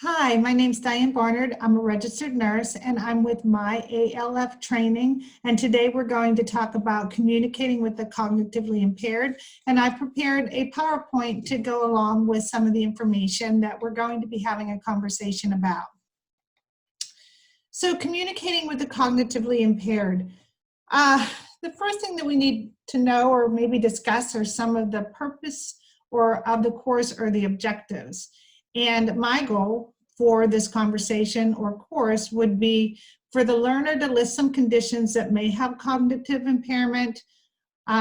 Hi, my name's Diane Barnard. I'm a registered nurse and I'm with my ALF training. And today we're going to talk about communicating with the cognitively impaired. And I've prepared a PowerPoint to go along with some of the information that we're going to be having a conversation about. So communicating with the cognitively impaired. The first thing that we need to know or maybe discuss are some of the purpose of the course or the objectives. And my goal for this conversation or course would be for the learner to list some conditions that may have cognitive impairment,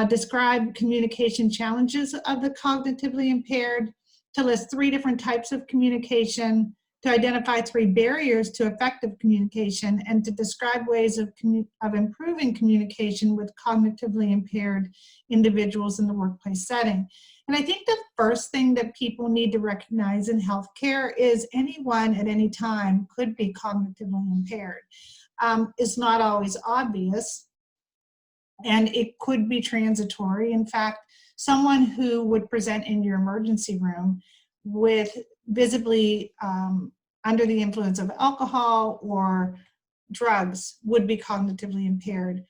describe communication challenges of the cognitively impaired, to list 3 different types of communication, to identify 3 barriers to effective communication, and to describe ways of improving communication with cognitively impaired individuals in the workplace setting. And I think the first thing that people need to recognize in healthcare is anyone at any time could be cognitively impaired. It's not always obvious, and it could be transitory. In fact, someone who would present in your emergency room with visibly under the influence of alcohol or drugs would be cognitively impaired.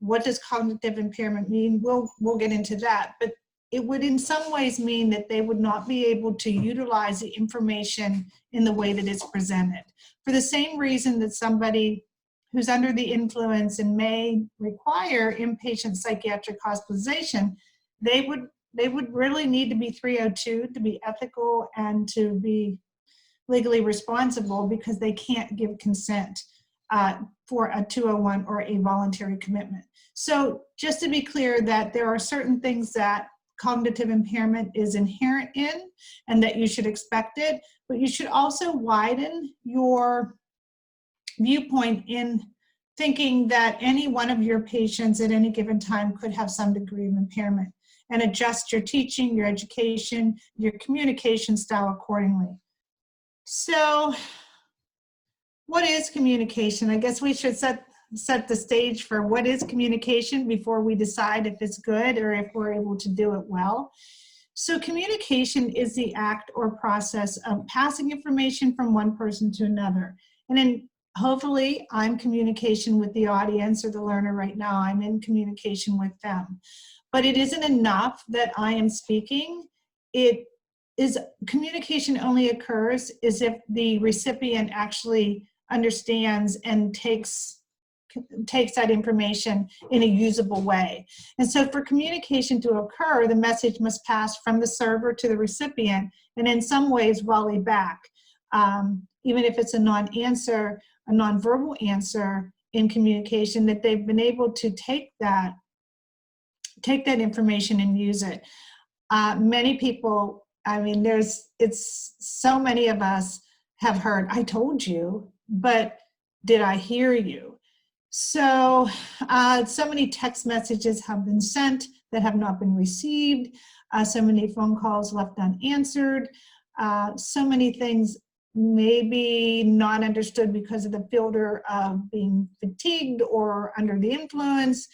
What does cognitive impairment mean? We'll get into that, but it would in some ways mean that they would not be able to utilize the information in the way that it's presented. For the same reason that somebody who's under the influence and may require inpatient psychiatric hospitalization, they would really need to be 302 to be ethical and to be legally responsible, because they can't give consent for a 201 or a voluntary commitment. So just to be clear that there are certain things that cognitive impairment is inherent in and that you should expect it, but you should also widen your viewpoint in thinking that any one of your patients at any given time could have some degree of impairment, and adjust your teaching, your education, your communication style accordingly. So what is communication? I guess we should set the stage for what is communication before we decide if it's good or if we're able to do it well. So communication is the act or process of passing information from one person to another. And then hopefully I'm communication with the audience or the learner right now. I'm in communication with them. But it isn't enough that I am speaking. Communication only occurs is if the recipient actually understands and takes that information in a usable way. And so for communication to occur, the message must pass from the server to the recipient, and in some ways volley back. Even if it's a non-answer, a non-verbal answer in communication, that they've been able to take that information and use it. Many people, it's so many of us have heard, I told you, but did I hear you? So, so many text messages have been sent that have not been received, so many phone calls left unanswered, so many things maybe not understood because of the filter of being fatigued or under the influence.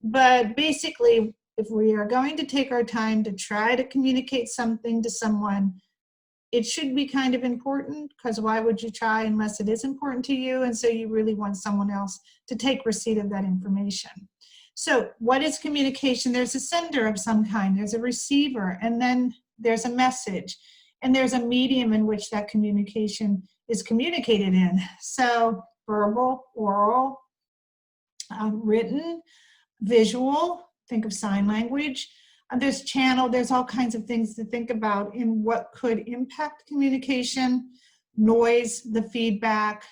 But basically, if we are going to take our time to try to communicate something to someone, it should be kind of important, because why would you try unless it is important to you? And so you really want someone else to take receipt of that information. So what is communication? There's a sender of some kind, there's a receiver, and then there's a message, and there's a medium in which that communication is communicated in. So verbal, oral, written, visual, think of sign language. There's channel, there's all kinds of things to think about in what could impact communication, noise, the feedback.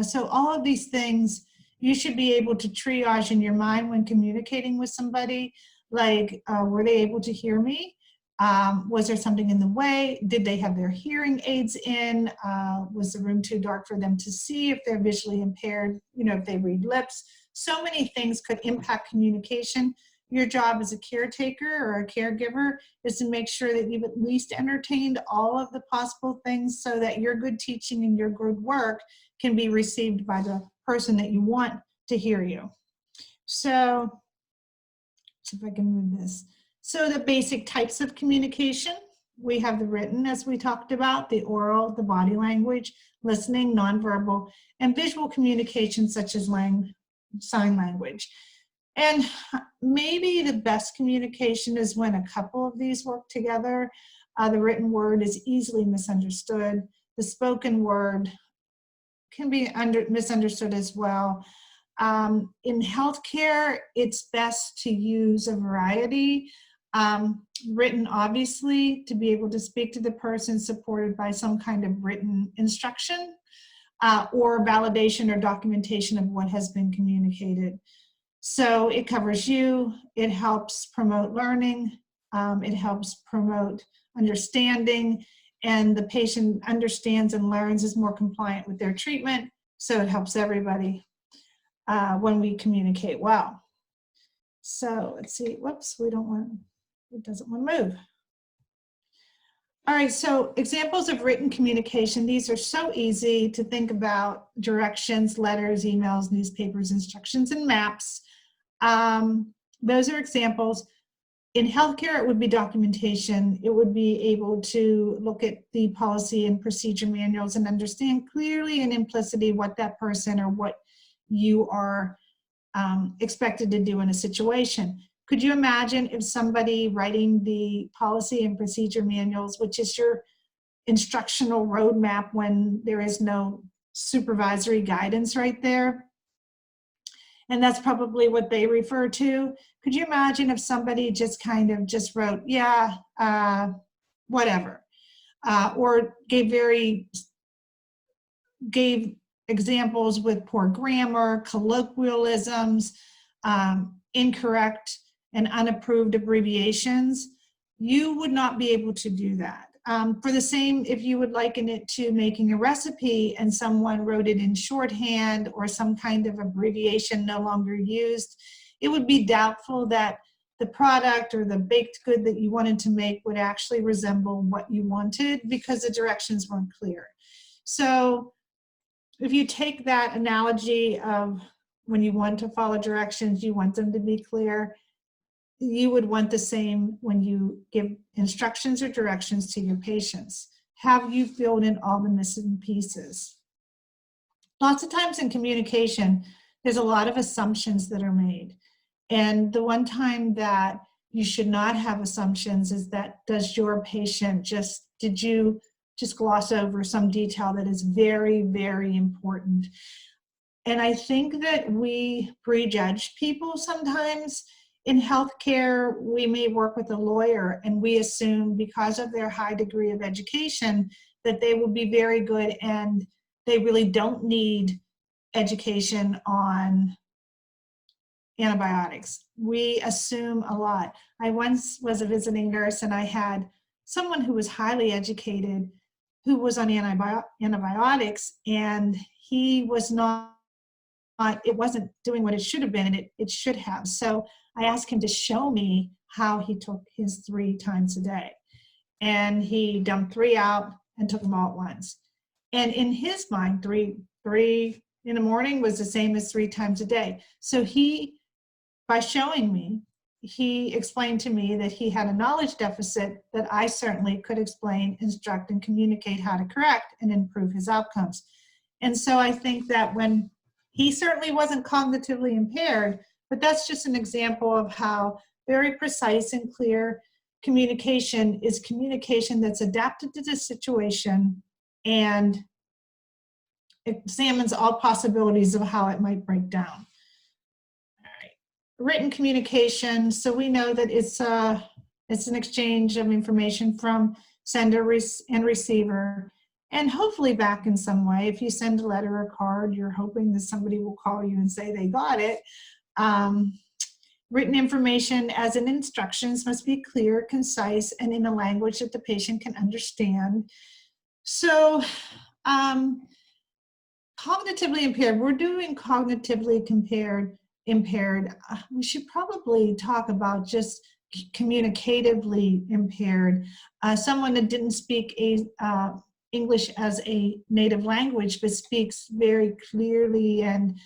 So all of these things you should be able to triage in your mind when communicating with somebody, like, were they able to hear me? Was there something in the way? Did they have their hearing aids in? Was the room too dark for them to see if they're visually impaired? If they read lips. So many things could impact communication. Your job as a caretaker or a caregiver is to make sure that you've at least entertained all of the possible things so that your good teaching and your good work can be received by the person that you want to hear you. So, see if I can move this. So the basic types of communication. we have the written, as we talked about, the oral, the body language, listening, nonverbal, and visual communication such as sign language. And maybe the best communication is when a couple of these work together. The written word is easily misunderstood. The spoken word can be misunderstood as well. In healthcare, it's best to use a variety. Written, obviously, to be able to speak to the person, supported by some kind of written instruction or validation or documentation of what has been communicated. So it covers you, it helps promote learning, it helps promote understanding, and the patient understands and learns, is more compliant with their treatment, so it helps everybody when we communicate well. So let's see, whoops, it doesn't want to move. All right, so examples of written communication. These are so easy to think about: directions, letters, emails, newspapers, instructions, and maps. Those are examples. In healthcare, it would be documentation. It would be able to look at the policy and procedure manuals and understand clearly and implicitly what that person or what you are expected to do in a situation. Could you imagine if somebody writing the policy and procedure manuals, which is your instructional roadmap when there is no supervisory guidance right there, and that's probably what they refer to. Could you imagine if somebody just kind of just wrote, yeah, whatever, or gave examples with poor grammar, colloquialisms, incorrect and unapproved abbreviations? You would not be able to do that. For the same, if you would liken it to making a recipe and someone wrote it in shorthand or some kind of abbreviation no longer used, it would be doubtful that the product or the baked good that you wanted to make would actually resemble what you wanted, because the directions weren't clear. So if you take that analogy of when you want to follow directions, you want them to be clear, you would want the same when you give instructions or directions to your patients. Have you filled in all the missing pieces? Lots of times in communication, there's a lot of assumptions that are made. And the one time that you should not have assumptions is that, does your patient did you just gloss over some detail that is very, very important? And I think that we prejudge people sometimes. In healthcare, we may work with a lawyer and we assume, because of their high degree of education, that they will be very good and they really don't need education on antibiotics. We assume a lot. I once was a visiting nurse and I had someone who was highly educated who was on antibiotics, and he was not, it wasn't doing what it should have been, and it should have. So I asked him to show me how he took his 3 times a day. And he dumped 3 out and took them all at once. And in his mind, 3 in the morning was the same as 3 times a day. So by showing me, he explained to me that he had a knowledge deficit that I certainly could explain, instruct, and communicate how to correct and improve his outcomes. And so I think that when he certainly wasn't cognitively impaired, but that's just an example of how very precise and clear communication is communication that's adapted to the situation and examines all possibilities of how it might break down. All right. Written communication, so we know that it's an exchange of information from sender and receiver, and hopefully back in some way. If you send a letter or card, you're hoping that somebody will call you and say they got it. Written information, as in instructions, must be clear, concise, and in a language that the patient can understand. So cognitively impaired, we're doing cognitively impaired. We should probably talk about just communicatively impaired. Someone that didn't speak English as a native language, but speaks very clearly and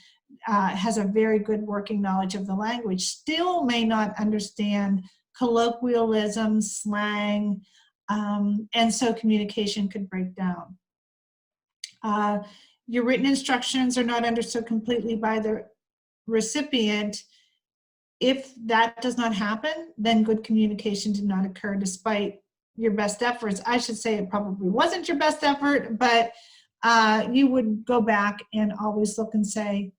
has a very good working knowledge of the language, still may not understand colloquialism, slang, And so communication could break down. Your written instructions are not understood completely by the recipient. If that does not happen, then good communication did not occur despite your best efforts. I should say it probably wasn't your best effort, but you would go back and always look and say,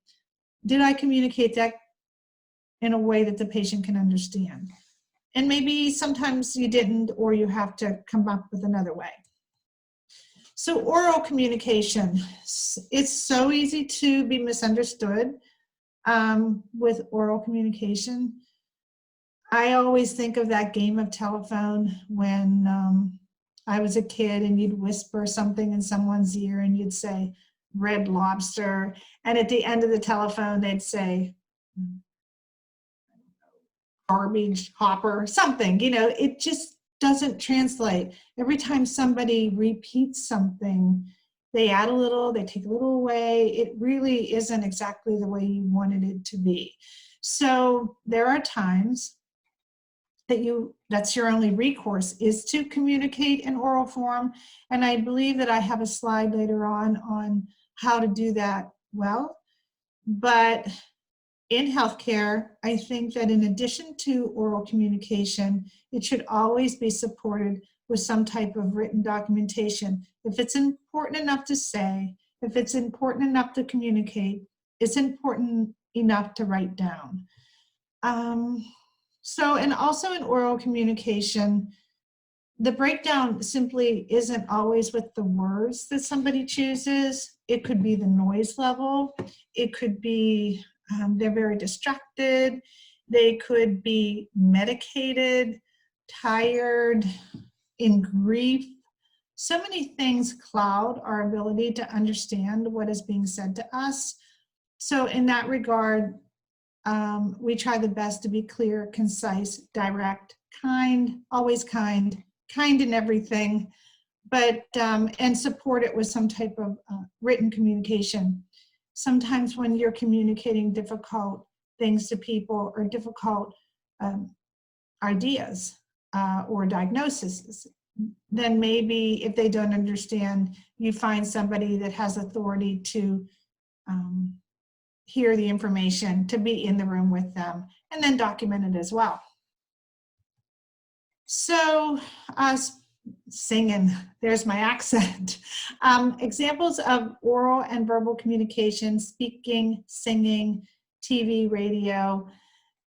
did I communicate that in a way that the patient can understand? And maybe sometimes you didn't, or you have to come up with another way. So oral communication, it's so easy to be misunderstood with oral communication. I always think of that game of telephone when I was a kid and you'd whisper something in someone's ear and you'd say Red Lobster, and at the end of the telephone they'd say garbage hopper, something, you know, it just doesn't translate. Every time somebody repeats something, they add a little, they take a little away. It really isn't exactly the way you wanted it to be. So there are times that that's your only recourse, is to communicate in oral form. And I believe that I have a slide later on how to do that well. But in healthcare, I think that in addition to oral communication, it should always be supported with some type of written documentation. If it's important enough to say, if it's important enough to communicate, it's important enough to write down. And also in oral communication, the breakdown simply isn't always with the words that somebody chooses. It could be the noise level. It could be they're very distracted. They could be medicated, tired, in grief. So many things cloud our ability to understand what is being said to us. So in that regard, we try the best to be clear, concise, direct, kind, always kind in everything, but and support it with some type of written communication. Sometimes when you're communicating difficult things to people or difficult ideas or diagnoses, then maybe if they don't understand, you find somebody that has authority to hear the information, to be in the room with them, and then document it as well. So singing, there's my accent. Examples of oral and verbal communication: speaking, singing, TV, radio.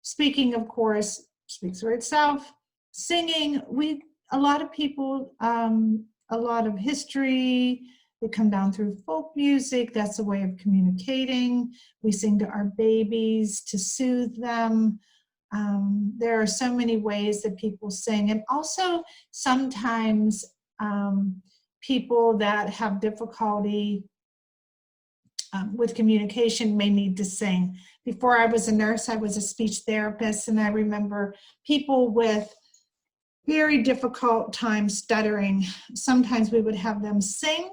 Speaking, of course, speaks for itself. Singing, a lot of people, a lot of history, they come down through folk music. That's a way of communicating. We sing to our babies to soothe them. There are so many ways that people sing. And also sometimes people that have difficulty with communication may need to sing. Before I was a nurse, I was a speech therapist, and I remember people with very difficult time stuttering. Sometimes we would have them sing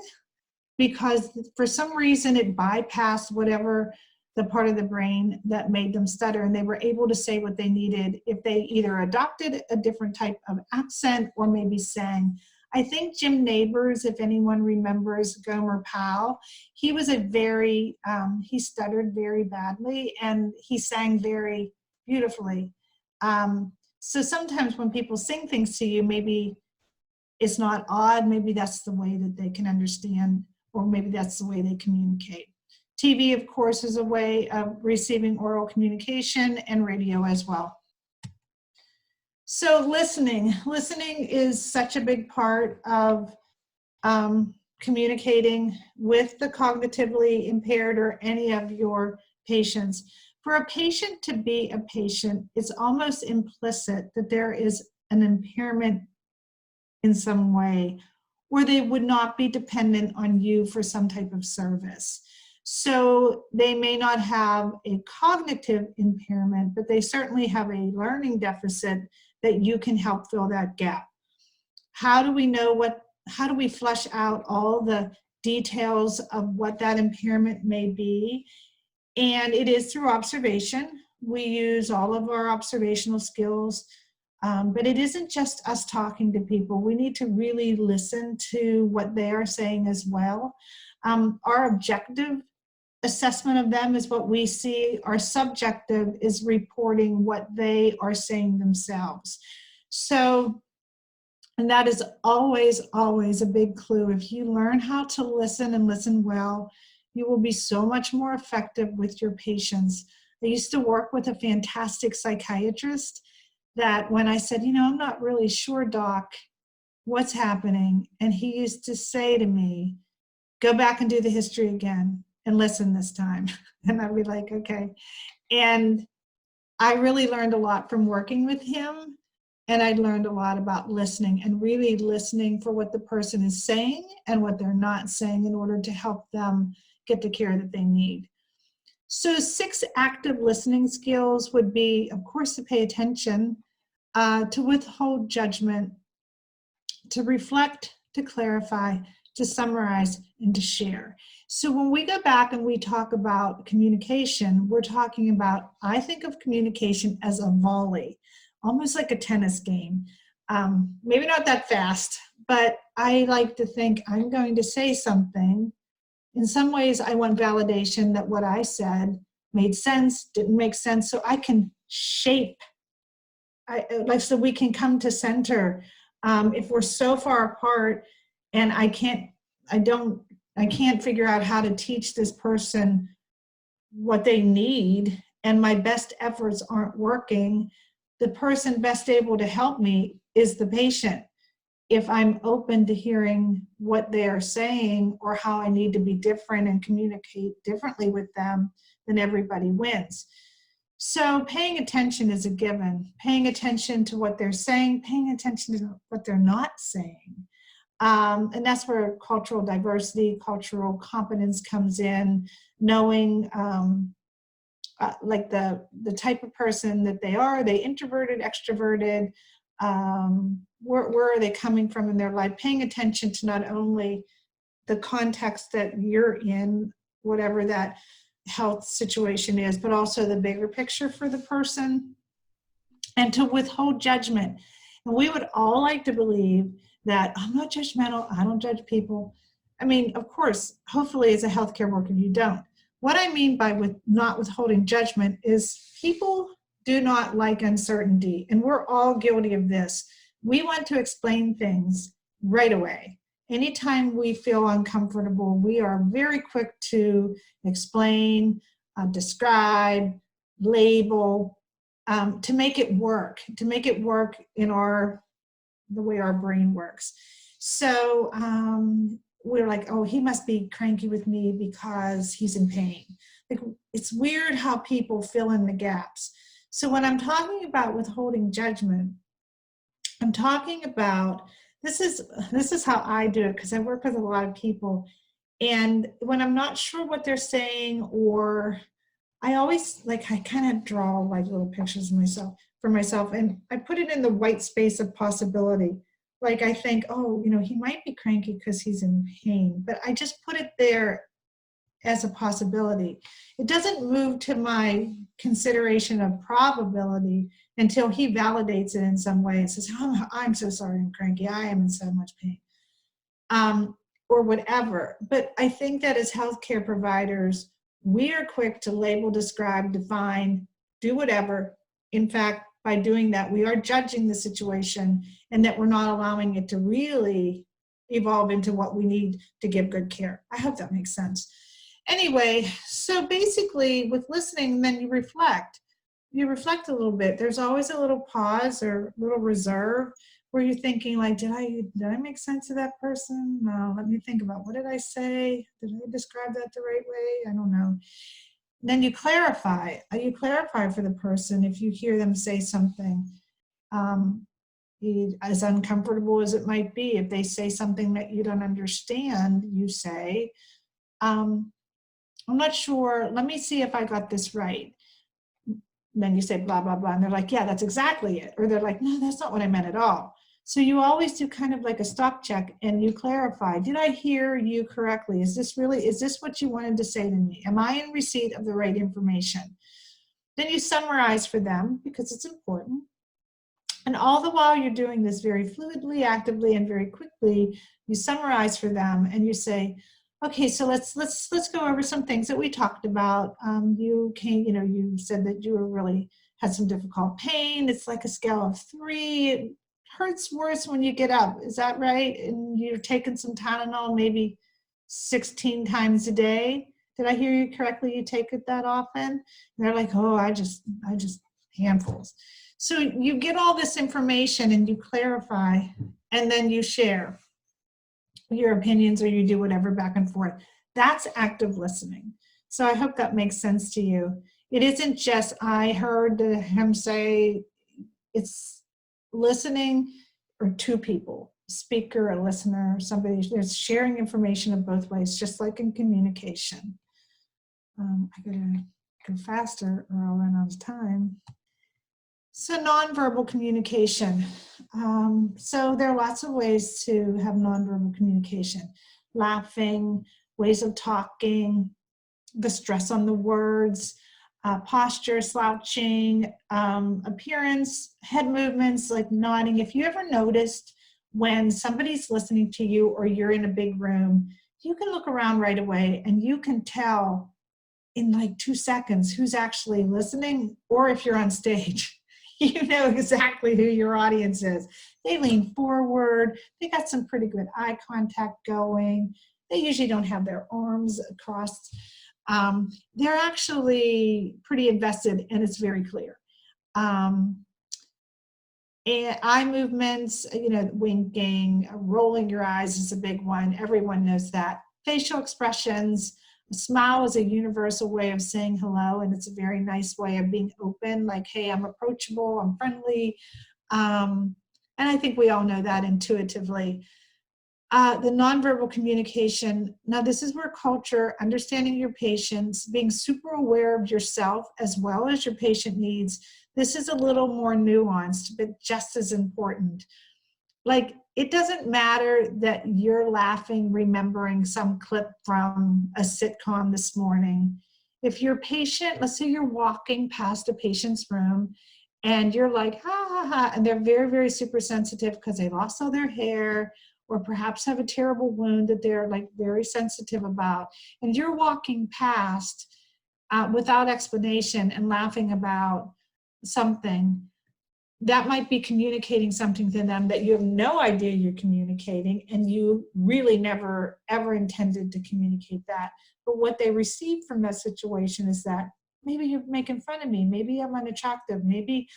because for some reason it bypassed whatever the part of the brain that made them stutter, and they were able to say what they needed if they either adopted a different type of accent or maybe sang. I think Jim Neighbors, if anyone remembers Gomer Powell, he was he stuttered very badly and he sang very beautifully. So sometimes when people sing things to you, maybe it's not odd, maybe that's the way that they can understand, or maybe that's the way they communicate. TV, of course, is a way of receiving oral communication, and radio as well. So listening is such a big part of communicating with the cognitively impaired or any of your patients. For a patient to be a patient, it's almost implicit that there is an impairment in some way, or they would not be dependent on you for some type of service. So they may not have a cognitive impairment, but they certainly have a learning deficit that you can help fill that gap. How do we know how do we flesh out all the details of what that impairment may be? And it is through observation. We use all of our observational skills. But it isn't just us talking to people. We need to really listen to what they are saying as well. Our objective assessment of them is what we see. Our subjective is reporting what they are saying themselves. So, and that is always, always a big clue. If you learn how to listen and listen well, you will be so much more effective with your patients. I used to work with a fantastic psychiatrist that when I said, I'm not really sure, doc, what's happening, and he used to say to me, go back and do the history again and listen this time. And I'd be like, okay. And I really learned a lot from working with him. And I learned a lot about listening and really listening for what the person is saying and what they're not saying in order to help them get the care that they need. So 6 active listening skills would be, of course, to pay attention, to withhold judgment, to reflect, to clarify, to summarize, and to share. So when we go back and we talk about communication, we're talking about, I think of communication as a volley, almost like a tennis game. Maybe not that fast, but I like to think I'm going to say something. In some ways, I want validation that what I said made sense, didn't make sense, so I can shape, so we can come to center. If we're so far apart and I can't figure out how to teach this person what they need, and my best efforts aren't working, the person best able to help me is the patient. If I'm open to hearing what they're saying or how I need to be different and communicate differently with them, then everybody wins. So paying attention is a given. Paying attention to what they're saying, paying attention to what they're not saying. And that's where cultural diversity, cultural competence comes in, knowing like the type of person that they are they introverted, extroverted, where are they coming from in their life, paying attention to not only the context that you're in, whatever that health situation is, but also the bigger picture for the person, and to withhold judgment. And we would all like to believe that I'm not judgmental, I don't judge people. I mean, of course, hopefully as a healthcare worker, you don't. What I mean by not withholding judgment is people do not like uncertainty, and we're all guilty of this. We want to explain things right away. Anytime we feel uncomfortable, we are very quick to explain, describe, label, to make it work in the way our brain works. So we're like, oh, he must be cranky with me because he's in pain. Like, it's weird how people fill in the gaps. So when I'm talking about withholding judgment, I'm talking about, this is how I do it, because I work with a lot of people. And when I'm not sure what they're saying, or I always, I kind of draw like little pictures of myself, and I put it in the white space of possibility. Like, I think, oh, he might be cranky because he's in pain, but I just put it there as a possibility. It doesn't move to my consideration of probability until he validates it in some way and says, oh, I'm so sorry, I'm cranky, I am in so much pain, or whatever. But I think that as healthcare providers, we are quick to label, describe, define, do whatever. In fact, by doing that, we are judging the situation, and that we're not allowing it to really evolve into what we need to give good care. I hope that makes sense. Anyway, so basically with listening, then you reflect. You reflect a little bit. There's always a little pause or a little reserve where you're thinking, like, did I make sense to that person? No, let me think about, what did I say? Did I describe that the right way? I don't know. Then you clarify. You clarify for the person if you hear them say something as uncomfortable as it might be. If they say something that you don't understand, you say, I'm not sure, let me see if I got this right. Then you say blah, blah, blah, and they're like, yeah, that's exactly it. Or they're like, no, that's not what I meant at all. So you always do kind of like a stop check, and you clarify. Did I hear you correctly? Is this what you wanted to say to me? Am I in receipt of the right information? Then you summarize for them, because it's important. And all the while you're doing this very fluidly, actively, and very quickly, you summarize for them and you say, okay, so let's go over some things that we talked about. You said that you were really had some difficult pain. It's like a scale of 3. It hurts worse when you get up. Is that right? And you're taking some Tylenol maybe 16 times a day. Did I hear you correctly? You take it that often? And they're like, oh, I just handfuls. So you get all this information and you clarify, and then you share your opinions, or you do whatever back and forth. That's active listening. So I hope that makes sense to you. It isn't just, I heard him say, it's listening, or two people, speaker, a listener, somebody. There's sharing information in both ways, just like in communication. I gotta go faster or I'll run out of time. So nonverbal communication. So there are lots of ways to have nonverbal communication. Laughing, ways of talking, the stress on the words, posture, slouching, appearance, head movements like nodding. If you ever noticed when somebody's listening to you or you're in a big room, you can look around right away and you can tell in like 2 seconds who's actually listening, or if you're on stage. You know exactly who your audience is. They lean forward. They got some pretty good eye contact going. They usually don't have their arms across. They're actually pretty invested, and it's very clear. And eye movements, winking, rolling your eyes is a big one. Everyone knows that. Facial expressions. A smile is a universal way of saying hello, and it's a very nice way of being open, like, hey, I'm approachable, I'm friendly. And I think we all know that intuitively. The nonverbal communication, now this is where culture, understanding your patients, being super aware of yourself as well as your patient needs, this is a little more nuanced, but just as important. Like, it doesn't matter that you're laughing, remembering some clip from a sitcom this morning. If your patient, let's say you're walking past a patient's room and you're like, ha, ha, ha, and they're very, very super sensitive because they lost all their hair or perhaps have a terrible wound that they're like very sensitive about. And you're walking past without explanation and laughing about something, that might be communicating something to them that you have no idea you're communicating, and you really never ever intended to communicate that. But what they receive from that situation is that maybe you're making fun of me, maybe I'm unattractive, maybe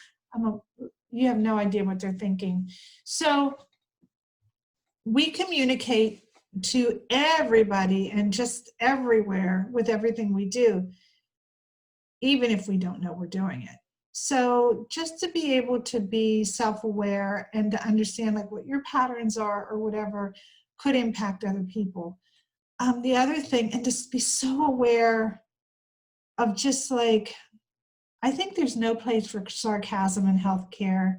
you have no idea what they're thinking. So we communicate to everybody and just everywhere with everything we do, even if we don't know we're doing it. So just to be able to be self-aware and to understand like what your patterns are or whatever could impact other people. The other thing, and just be so aware of just like, I think there's no place for sarcasm in healthcare.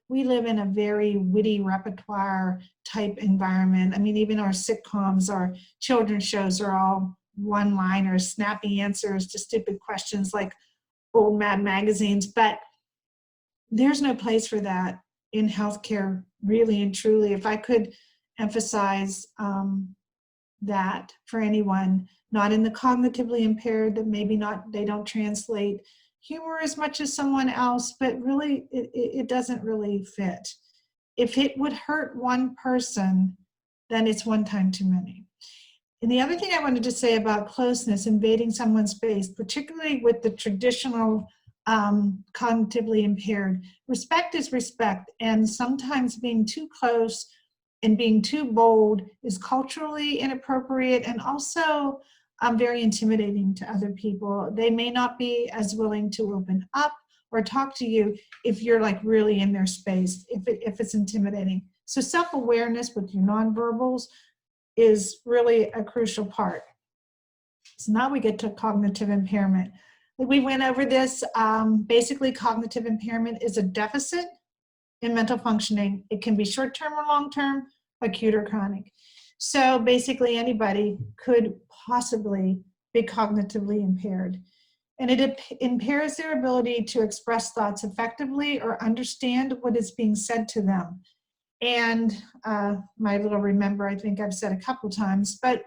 We live in a very witty repertoire type environment. I mean, even our sitcoms, our children's shows are all one-liners, snappy answers to stupid questions like old Mad magazines, but there's no place for that in healthcare, really and truly. If I could emphasize that for anyone, not in the cognitively impaired, that maybe not, they don't translate humor as much as someone else, but really it doesn't really fit. If it would hurt one person, then it's one time too many. And the other thing I wanted to say about closeness, invading someone's space, particularly with the traditional cognitively impaired, respect is respect. And sometimes being too close and being too bold is culturally inappropriate and also very intimidating to other people. They may not be as willing to open up or talk to you if you're like really in their space, if it's intimidating. So self-awareness with your nonverbals is really a crucial part. So now we get to cognitive impairment. We went over this. Basically, cognitive impairment is a deficit in mental functioning. It can be short-term or long-term, acute or chronic. So basically, anybody could possibly be cognitively impaired. and it impairs their ability to express thoughts effectively or understand what is being said to them. And my little remember, I think I've said a couple times, but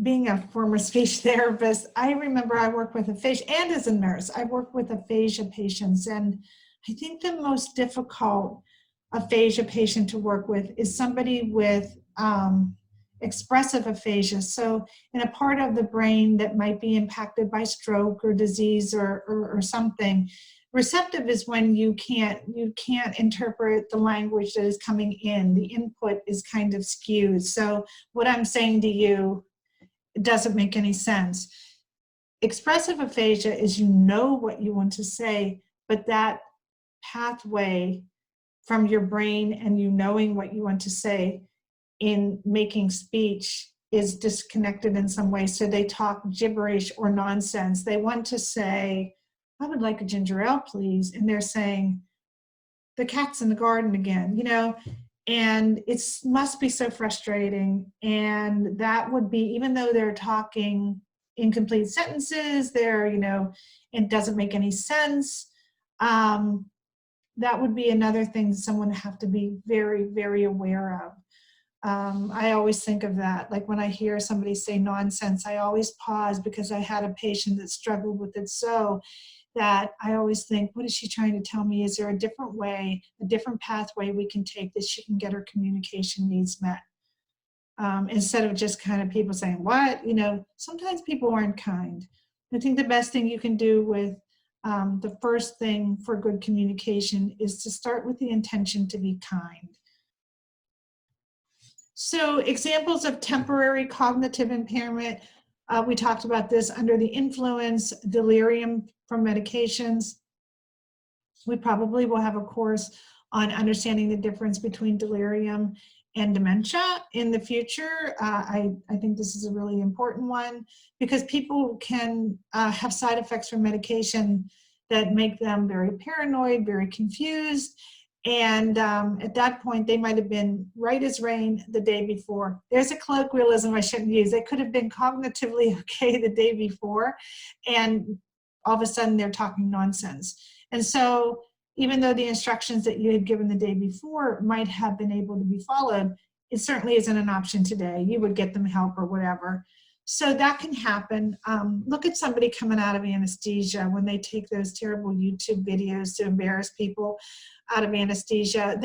being a former speech therapist, I remember I worked with aphasia, and as a nurse, I worked with aphasia patients. And I think the most difficult aphasia patient to work with is somebody with expressive aphasia. So in a part of the brain that might be impacted by stroke or disease or something. Receptive is when you can't interpret the language that is coming in. The input is kind of skewed. So what I'm saying to you, it doesn't make any sense. Expressive aphasia is you know what you want to say, but that pathway from your brain and you knowing what you want to say in making speech is disconnected in some way. So they talk gibberish or nonsense. They want to say, I would like a ginger ale, please. And they're saying, the cat's in the garden again, you know, and it must be so frustrating. And that would be, even though they're talking incomplete sentences, they're, you know, it doesn't make any sense. That would be another thing someone would have to be very, very aware of. I always think of that. Like when I hear somebody say nonsense, I always pause because I had a patient that struggled with it so that I always think, what is she trying to tell me? Is there a different way, a different pathway we can take that she can get her communication needs met? Instead of just kind of people saying, what? You know, sometimes people aren't kind. I think the best thing you can do with the first thing for good communication is to start with the intention to be kind. So examples of temporary cognitive impairment, we talked about this under the influence, delirium from medications. We probably will have a course on understanding the difference between delirium and dementia in the future. I think this is a really important one because people can have side effects from medication that make them very paranoid, very confused. And at that point, they might have been right as rain the day before. There's a colloquialism I shouldn't use. They could have been cognitively okay the day before, and all of a sudden they're talking nonsense. And so even though the instructions that you had given the day before might have been able to be followed, it certainly isn't an option today. You would get them help or whatever. So that can happen. Look at somebody coming out of anesthesia when they take those terrible YouTube videos to embarrass people out of anesthesia.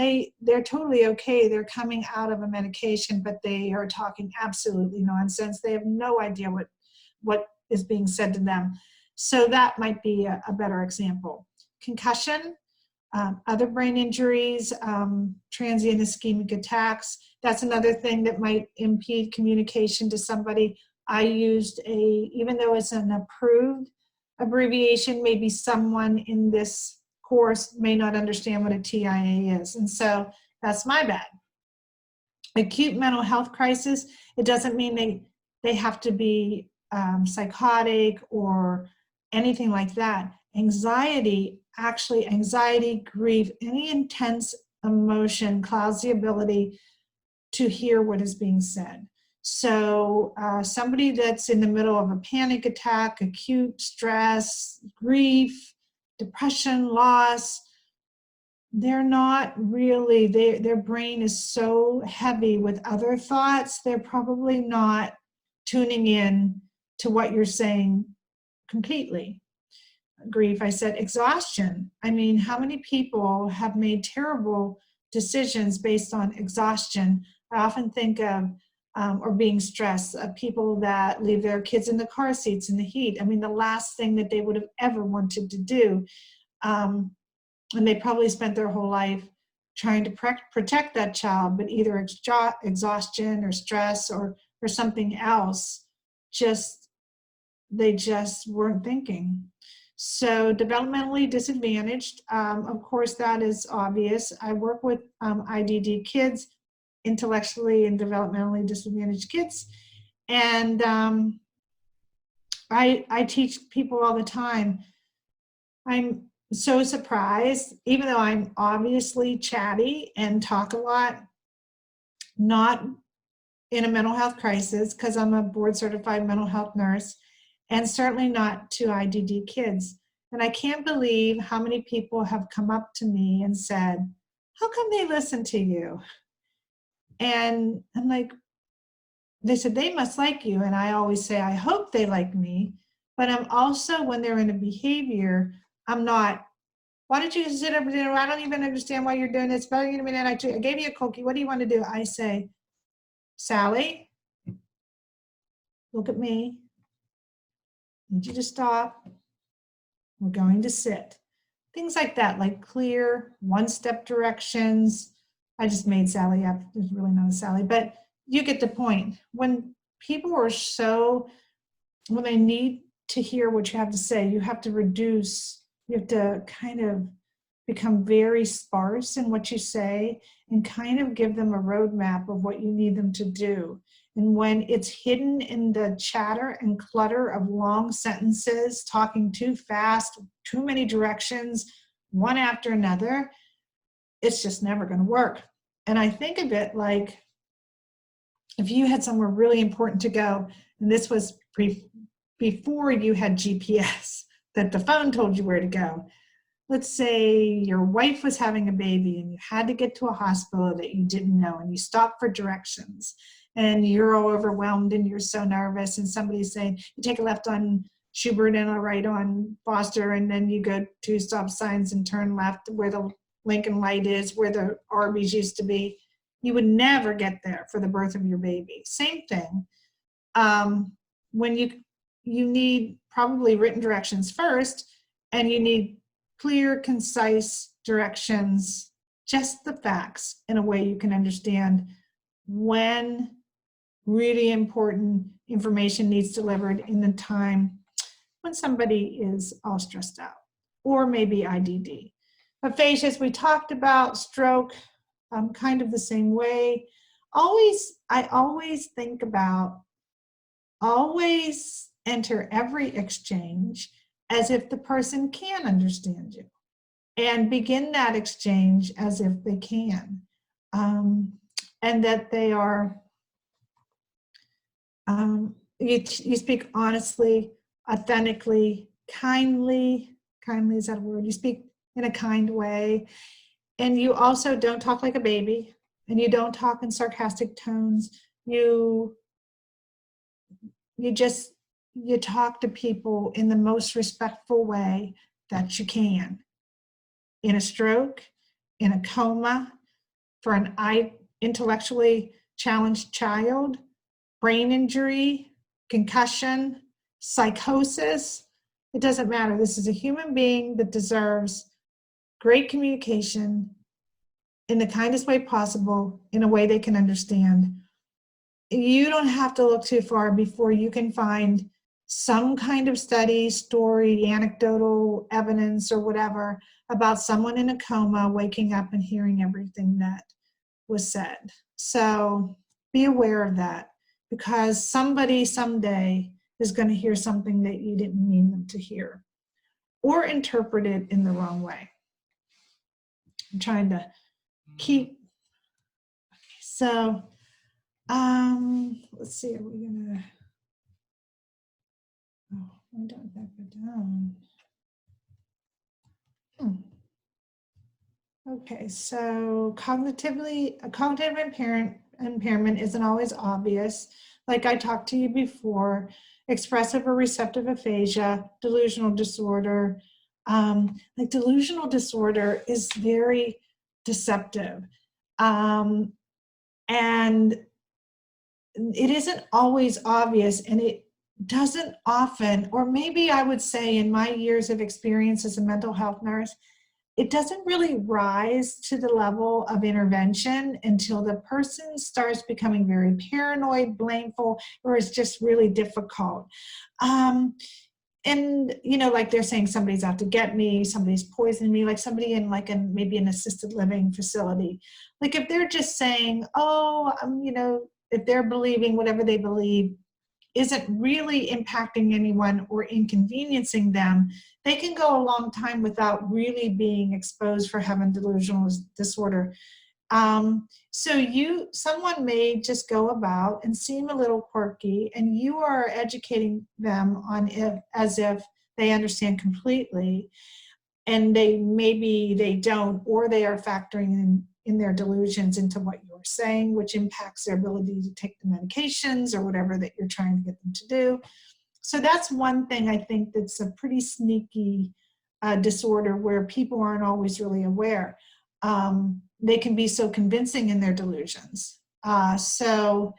They're totally okay. They're coming out of a medication, but they are talking absolutely nonsense. They have no idea what is being said to them. So that might be a better example. Concussion, other brain injuries, transient ischemic attacks. That's another thing that might impede communication to somebody. I used even though it's an approved abbreviation, maybe someone in this course may not understand what a TIA is. And so that's my bad. Acute mental health crisis, it doesn't mean they have to be psychotic or anything like that. Anxiety, grief, any intense emotion clouds the ability to hear what is being said. So somebody that's in the middle of a panic attack, acute stress, grief, depression, loss, they're not really, their brain is so heavy with other thoughts, they're probably not tuning in to what you're saying completely. Grief, I said exhaustion. I mean, how many people have made terrible decisions based on exhaustion? I often think of, or being stressed, of people that leave their kids in the car seats in the heat. I mean, the last thing that they would have ever wanted to do. And they probably spent their whole life trying to protect that child, but either exhaustion or stress or something else, they just weren't thinking. So developmentally disadvantaged, of course, that is obvious. I work with IDD kids, intellectually and developmentally disadvantaged kids. And I teach people all the time. I'm so surprised, even though I'm obviously chatty and talk a lot, not in a mental health crisis because I'm a board certified mental health nurse, and certainly not to IDD kids. And I can't believe how many people have come up to me and said, how come they listen to you? And I'm like, they said, they must like you. And I always say, I hope they like me. But I'm also, when they're in a behavior, I'm not, why don't you sit over there? I don't even understand why you're doing this. But I gave you a cookie. What do you want to do? I say, Sally, look at me. I need you to stop. We're going to sit. Things like that, like clear, one-step directions. I just made Sally up. There's really not a Sally, but you get the point. When people are when they need to hear what you have to say, you have to reduce, you have to kind of become very sparse in what you say and kind of give them a roadmap of what you need them to do. And when it's hidden in the chatter and clutter of long sentences, talking too fast, too many directions, one after another, it's just never going to work. And I think of it like if you had somewhere really important to go, and this was before you had GPS, that the phone told you where to go. Let's say your wife was having a baby and you had to get to a hospital that you didn't know, and you stopped for directions and you're all overwhelmed and you're so nervous, and somebody's saying you take a left on Schubert and a right on Foster, and then you go 2 stop signs and turn left where the Lincoln light is, where the Arby's used to be. You would never get there for the birth of your baby. Same thing. When you need probably written directions first, and you need clear, concise directions, just the facts in a way you can understand when really important information needs delivered in the time when somebody is all stressed out, or maybe IDD. Aphasia, as we talked about, stroke, kind of the same way. I always think about, always enter every exchange as if the person can understand you, and begin that exchange as if they can, and that they are, you speak honestly, authentically, kindly is that a word? You speak in a kind way, and you also don't talk like a baby, and you don't talk in sarcastic tones. You talk to people in the most respectful way that you can. In a stroke, in a coma, for an intellectually challenged child, brain injury, concussion, psychosis, it doesn't matter. This is a human being that deserves great communication in the kindest way possible, in a way they can understand. You don't have to look too far before you can find some kind of study, story, anecdotal evidence, or whatever about someone in a coma waking up and hearing everything that was said. So be aware of that, because somebody someday is going to hear something that you didn't mean them to hear, or interpret it in the wrong way. I'm trying to keep, so let's see, are we gonna, oh, I don't back it down. Okay, so cognitive impairment isn't always obvious. Like I talked to you before, expressive or receptive aphasia, delusional disorder. Like delusional disorder is very deceptive. And it isn't always obvious, and it doesn't often, or maybe I would say in my years of experience as a mental health nurse, it doesn't really rise to the level of intervention until the person starts becoming very paranoid, blameful, or it's just really difficult. And like they're saying somebody's out to get me, somebody's poisoning me, like somebody in maybe an assisted living facility. Like if they're just saying, oh, if they're believing whatever they believe isn't really impacting anyone or inconveniencing them, they can go a long time without really being exposed for having delusional disorder. So someone may just go about and seem a little quirky, and you are educating them on it as if they understand completely, and maybe they don't, or they are factoring in their delusions into what you're saying, which impacts their ability to take the medications or whatever that you're trying to get them to do. So that's one thing I think that's a pretty sneaky disorder where people aren't always really aware. They can be so convincing in their delusions. So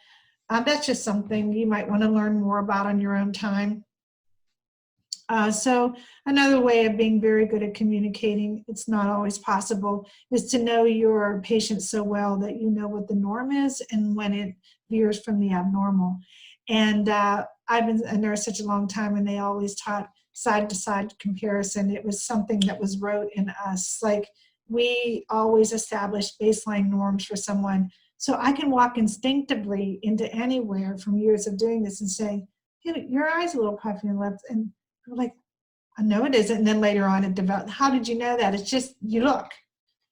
that's just something you might want to learn more about on your own time. So another way of being very good at communicating, it's not always possible, is to know your patient so well that you know what the norm is and when it veers from the abnormal. And I've been a nurse such a long time, and they always taught side-to-side comparison. It was something that was wrote in us. Like, we always establish baseline norms for someone. So I can walk instinctively into anywhere from years of doing this and say, hey, your eye's a little puffy and left. And I'm like, I know it isn't. And then later on it developed. How did you know that? It's just, you look,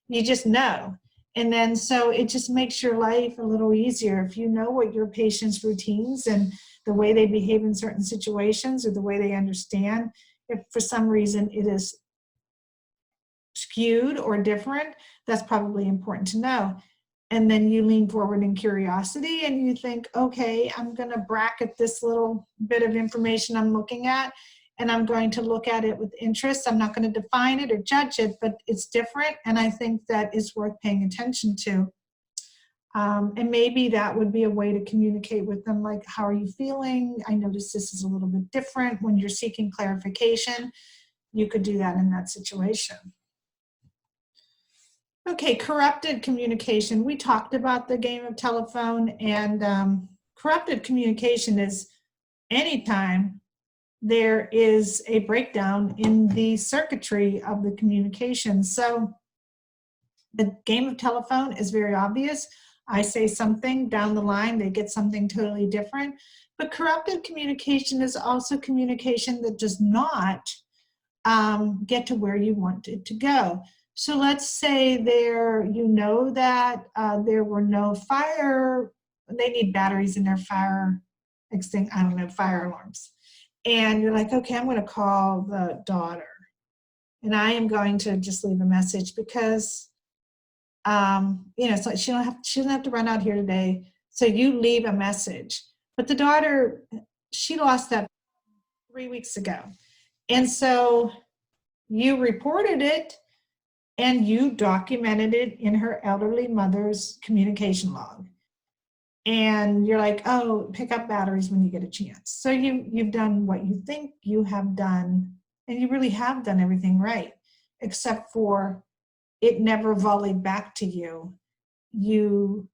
you just know. And then so it just makes your life a little easier if you know what your patient's routines and the way they behave in certain situations or the way they understand. If for some reason it is skewed or different, that's probably important to know. And then you lean forward in curiosity and you think, okay, I'm going to bracket this little bit of information I'm looking at, and I'm going to look at it with interest. I'm not going to define it or judge it, but it's different, and I think that is worth paying attention to. And maybe that would be a way to communicate with them, like, how are you feeling? I notice this is a little bit different. When you're seeking clarification, you could do that in that situation. Okay, corrupted communication. We talked about the game of telephone, and corrupted communication is anytime there is a breakdown in the circuitry of the communication. So the game of telephone is very obvious. I say something, down the line they get something totally different. But corrupted communication is also communication that does not get to where you want it to go. So let's say you know that there were no they need batteries in their fire alarms. And you're like, okay, I'm going to call the daughter, and I am going to just leave a message because, so she doesn't have to run out here today. So you leave a message, but the daughter, she lost that 3 weeks ago. And so you reported it and you documented it in her elderly mother's communication log. And you're like, oh, pick up batteries when you get a chance. So you've done what you think you have done, and you really have done everything right, except for it never volleyed back to you. You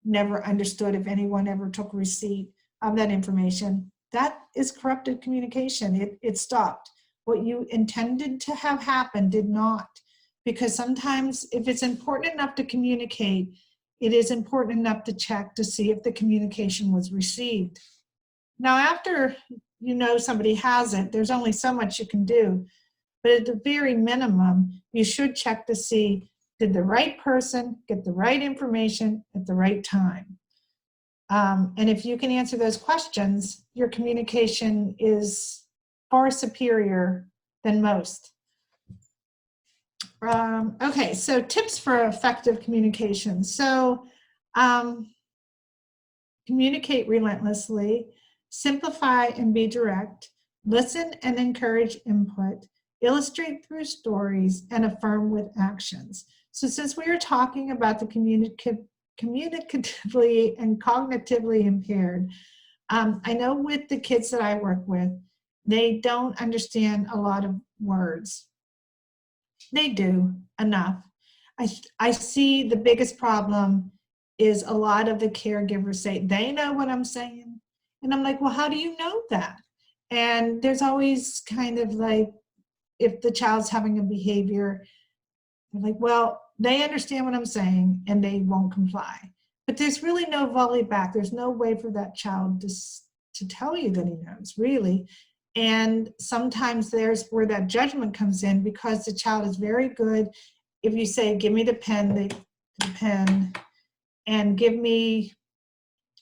never understood if anyone ever took receipt of that information. That is corrupted communication. It stopped. What you intended to have happen did not, because sometimes if it's important enough to communicate, it is important enough to check to see if the communication was received. Now, after you know somebody has it, there's only so much you can do. But at the very minimum, you should check to see, did the right person get the right information at the right time? And if you can answer those questions, your communication is far superior than most. Okay, so tips for effective communication. So communicate relentlessly, simplify and be direct, listen and encourage input, illustrate through stories, and affirm with actions. So since we are talking about the communicatively and cognitively impaired, I know with the kids that I work with, they don't understand a lot of words. They do enough. I see the biggest problem is a lot of the caregivers say, they know what I'm saying. And I'm like, well, how do you know that? And there's always kind of like, if the child's having a behavior, they're like, well, they understand what I'm saying and they won't comply. But there's really no volley back. There's no way for that child to tell you that he knows, really. And sometimes there's where that judgment comes in, because the child is very good. If you say, give me the pen, to the pen and give me,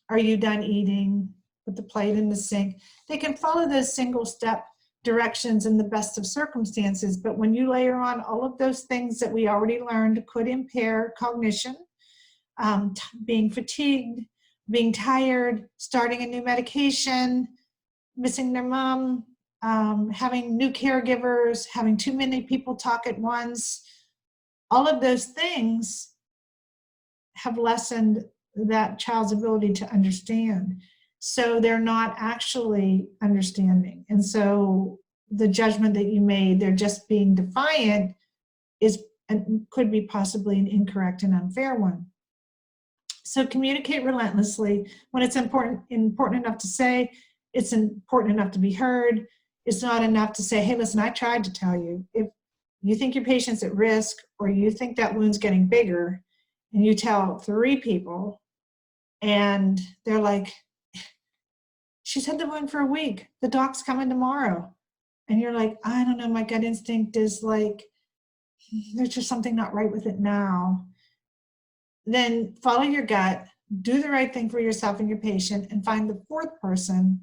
are you done eating? Put the plate in the sink. They can follow those single step directions in the best of circumstances, but when you layer on all of those things that we already learned could impair cognition, being fatigued, being tired, starting a new medication, missing their mom, having new caregivers, having too many people talk at once, all of those things have lessened that child's ability to understand. So they're not actually understanding. And so the judgment that you made, they're just being defiant, is and could be possibly an incorrect and unfair one. So communicate relentlessly. When it's important enough to say, it's important enough to be heard. It's not enough to say, hey, listen, I tried to tell you. If you think your patient's at risk or you think that wound's getting bigger, and you tell 3 people and they're like, she's had the wound for a week. The doc's coming tomorrow. And you're like, I don't know, my gut instinct is like, there's just something not right with it now. Then follow your gut, do the right thing for yourself and your patient, and find the 4th person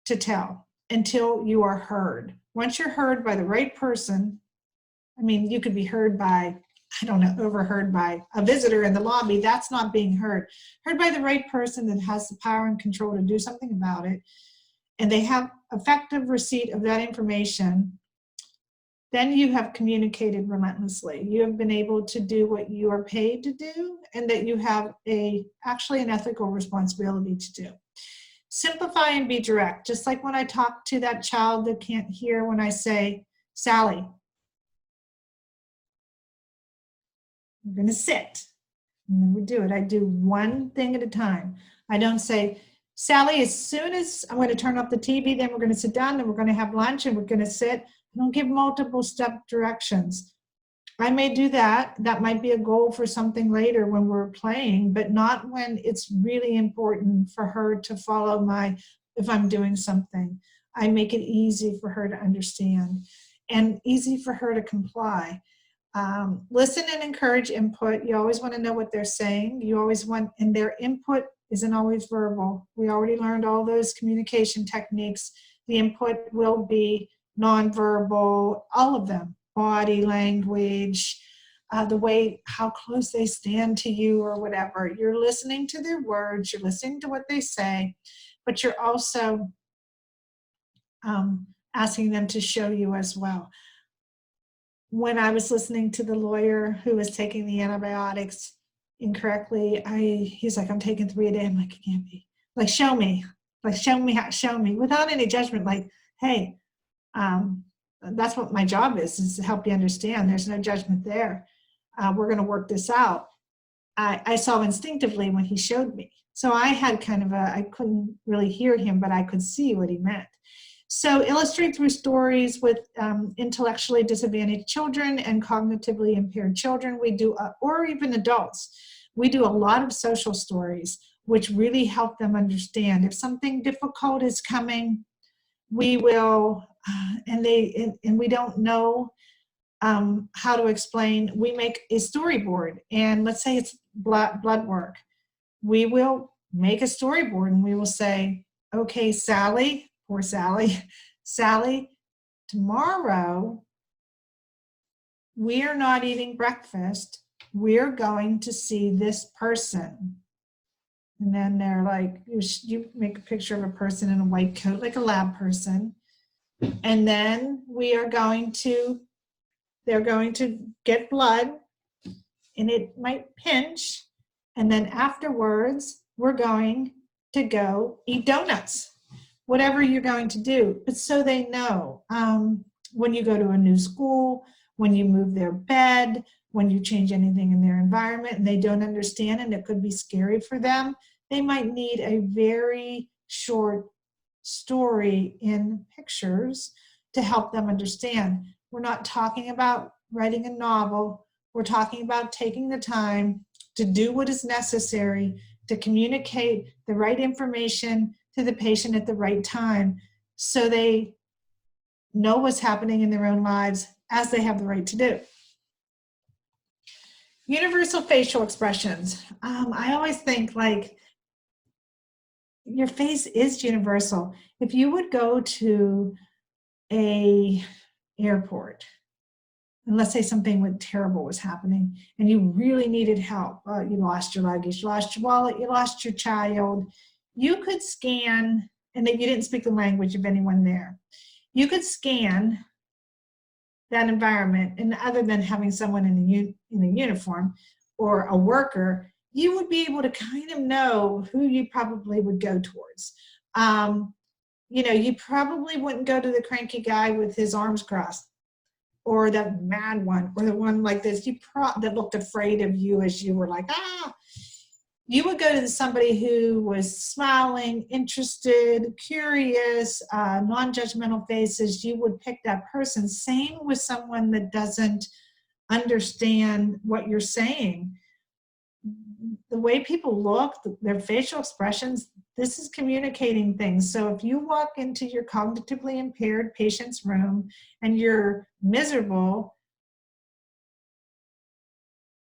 to tell until you are heard. Once you're heard by the right person, I mean, you could be heard by, I don't know, overheard by a visitor in the lobby. That's not being heard. Heard by the right person that has the power and control to do something about it, and they have effective receipt of that information, then you have communicated relentlessly. You have been able to do what you are paid to do, and that you have actually an ethical responsibility to do. Simplify and be direct. Just like when I talk to that child that can't hear, when I say, Sally, we're going to sit. And then we do it. I do one thing at a time. I don't say, Sally, as soon as I'm going to turn off the TV, then we're going to sit down, then we're going to have lunch, and we're going to sit. I don't give multiple step directions. I may do that. That might be a goal for something later when we're playing, but not when it's really important for her to follow if I'm doing something. I make it easy for her to understand and easy for her to comply. Listen and encourage input. You always want to know what they're saying. You always want, and their input isn't always verbal. We already learned all those communication techniques. The input will be nonverbal, all of them, body language, the way, how close they stand to you or whatever. You're listening to their words, you're listening to what they say, but you're also asking them to show you as well. When I was listening to the lawyer who was taking the antibiotics incorrectly, he's like, I'm taking 3 a day. I'm like, it can't be. Like, show me, without any judgment, like, hey, that's what my job is to help you understand. There's no judgment there. We're going to work this out. I saw instinctively when he showed me. So I had kind of I couldn't really hear him, but I could see what he meant. So illustrate through stories with intellectually disadvantaged children and cognitively impaired children. We do, or even adults. We do a lot of social stories, which really help them understand. If something difficult is coming, we will, and we don't know how to explain. We make a storyboard, and let's say it's blood work. We will make a storyboard, and we will say, okay, Sally, poor Sally, Sally, tomorrow we are not eating breakfast. We're going to see this person. And then they're like, you make a picture of a person in a white coat, like a lab person. And then they're going to get blood, and it might pinch. And then afterwards, we're going to go eat donuts, whatever you're going to do. But so they know, when you go to a new school, when you move their bed, when you change anything in their environment and they don't understand and it could be scary for them, they might need a very short story in pictures to help them understand. We're not talking about writing a novel. We're talking about taking the time to do what is necessary to communicate the right information to the patient at the right time so they know what's happening in their own lives as they have the right to do. Universal facial expressions. I always think like your face is universal. If you would go to a airport, and let's say something terrible was happening and you really needed help, you lost your luggage, you lost your wallet, you lost your child, you could scan, and that you didn't speak the language of anyone there. You could scan that environment, and other than having someone in a uniform or a worker, you would be able to kind of know who you probably would go towards. You probably wouldn't go to the cranky guy with his arms crossed, or the mad one, or the one like this that looked afraid of you as you were like, ah. You would go to somebody who was smiling, interested, curious, non-judgmental faces. You would pick that person. Same with someone that doesn't understand what you're saying. The way people look, their facial expressions, this is communicating things. So if you walk into your cognitively impaired patient's room and you're miserable,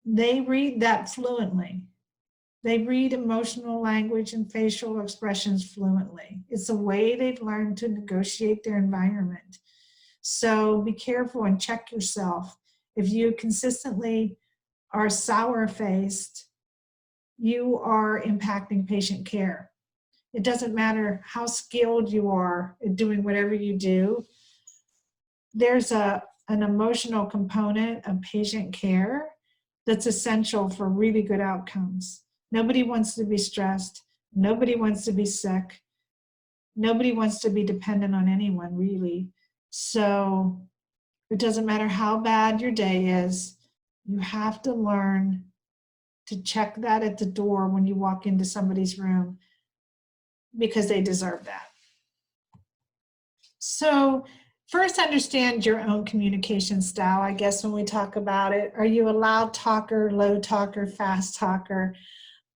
they read that fluently. They read emotional language and facial expressions fluently. It's a way they've learned to negotiate their environment. So be careful and check yourself. If you consistently are sour-faced, you are impacting patient care. It doesn't matter how skilled you are at doing whatever you do. There's an emotional component of patient care that's essential for really good outcomes. Nobody wants to be stressed. Nobody wants to be sick. Nobody wants to be dependent on anyone, really. So it doesn't matter how bad your day is, you have to learn to check that at the door when you walk into somebody's room, because they deserve that. So first, understand your own communication style, I guess, when we talk about it. Are you a loud talker, low talker, fast talker?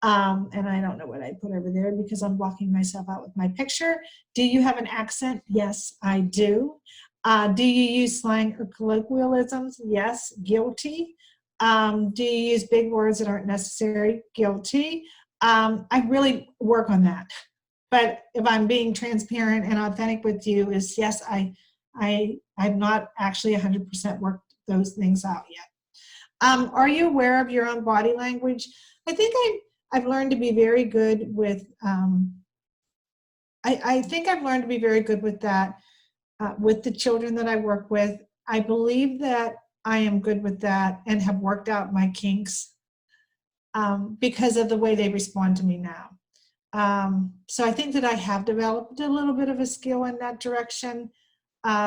And I don't know what I put over there because I'm blocking myself out with my picture. Do you have an accent? Yes, I do. Do you use slang or colloquialisms? Yes, guilty. Do you use big words that aren't necessary? Guilty. I really work on that. But if I'm being transparent and authentic with you, is yes, I've not actually 100% worked those things out yet. Are you aware of your own body language? I think I've learned to be very good with, I think I've learned to be very good with that with the children that I work with. I believe that I am good with that and have worked out my kinks because of the way they respond to me now. So I think that I have developed a little bit of a skill in that direction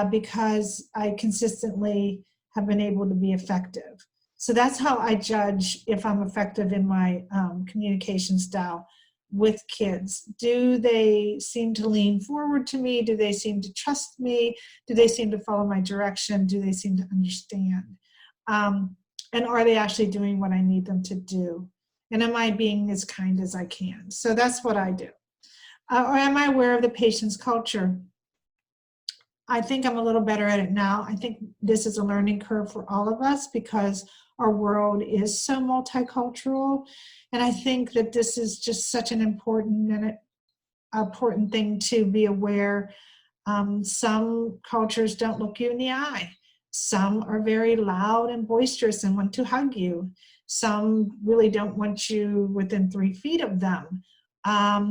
because I consistently have been able to be effective. So that's how I judge if I'm effective in my communication style with kids. Do they seem to lean forward to me? Do they seem to trust me? Do they seem to follow my direction? Do they seem to understand? And are they actually doing what I need them to do? And am I being as kind as I can? So that's what I do. Or am I aware of the patient's culture? I think I'm a little better at it now. I think this is a learning curve for all of us because our world is so multicultural. And I think that this is just such an important thing to be aware. Some cultures don't look you in the eye. Some are very loud and boisterous and want to hug you. Some really don't want you within 3 feet of them.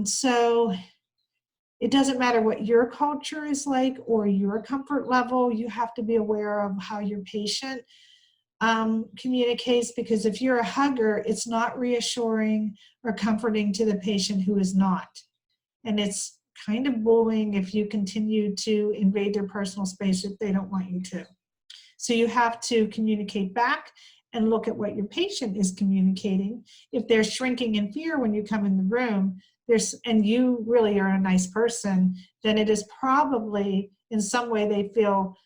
So it doesn't matter what your culture is like or your comfort level. You have to be aware of how your patient communicates, because if you're a hugger, it's not reassuring or comforting to the patient who is not. And it's kind of bullying if you continue to invade their personal space if they don't want you to. So you have to communicate back and look at what your patient is communicating. If they're shrinking in fear when you come in the room, and you really are a nice person, then it is probably in some way they feel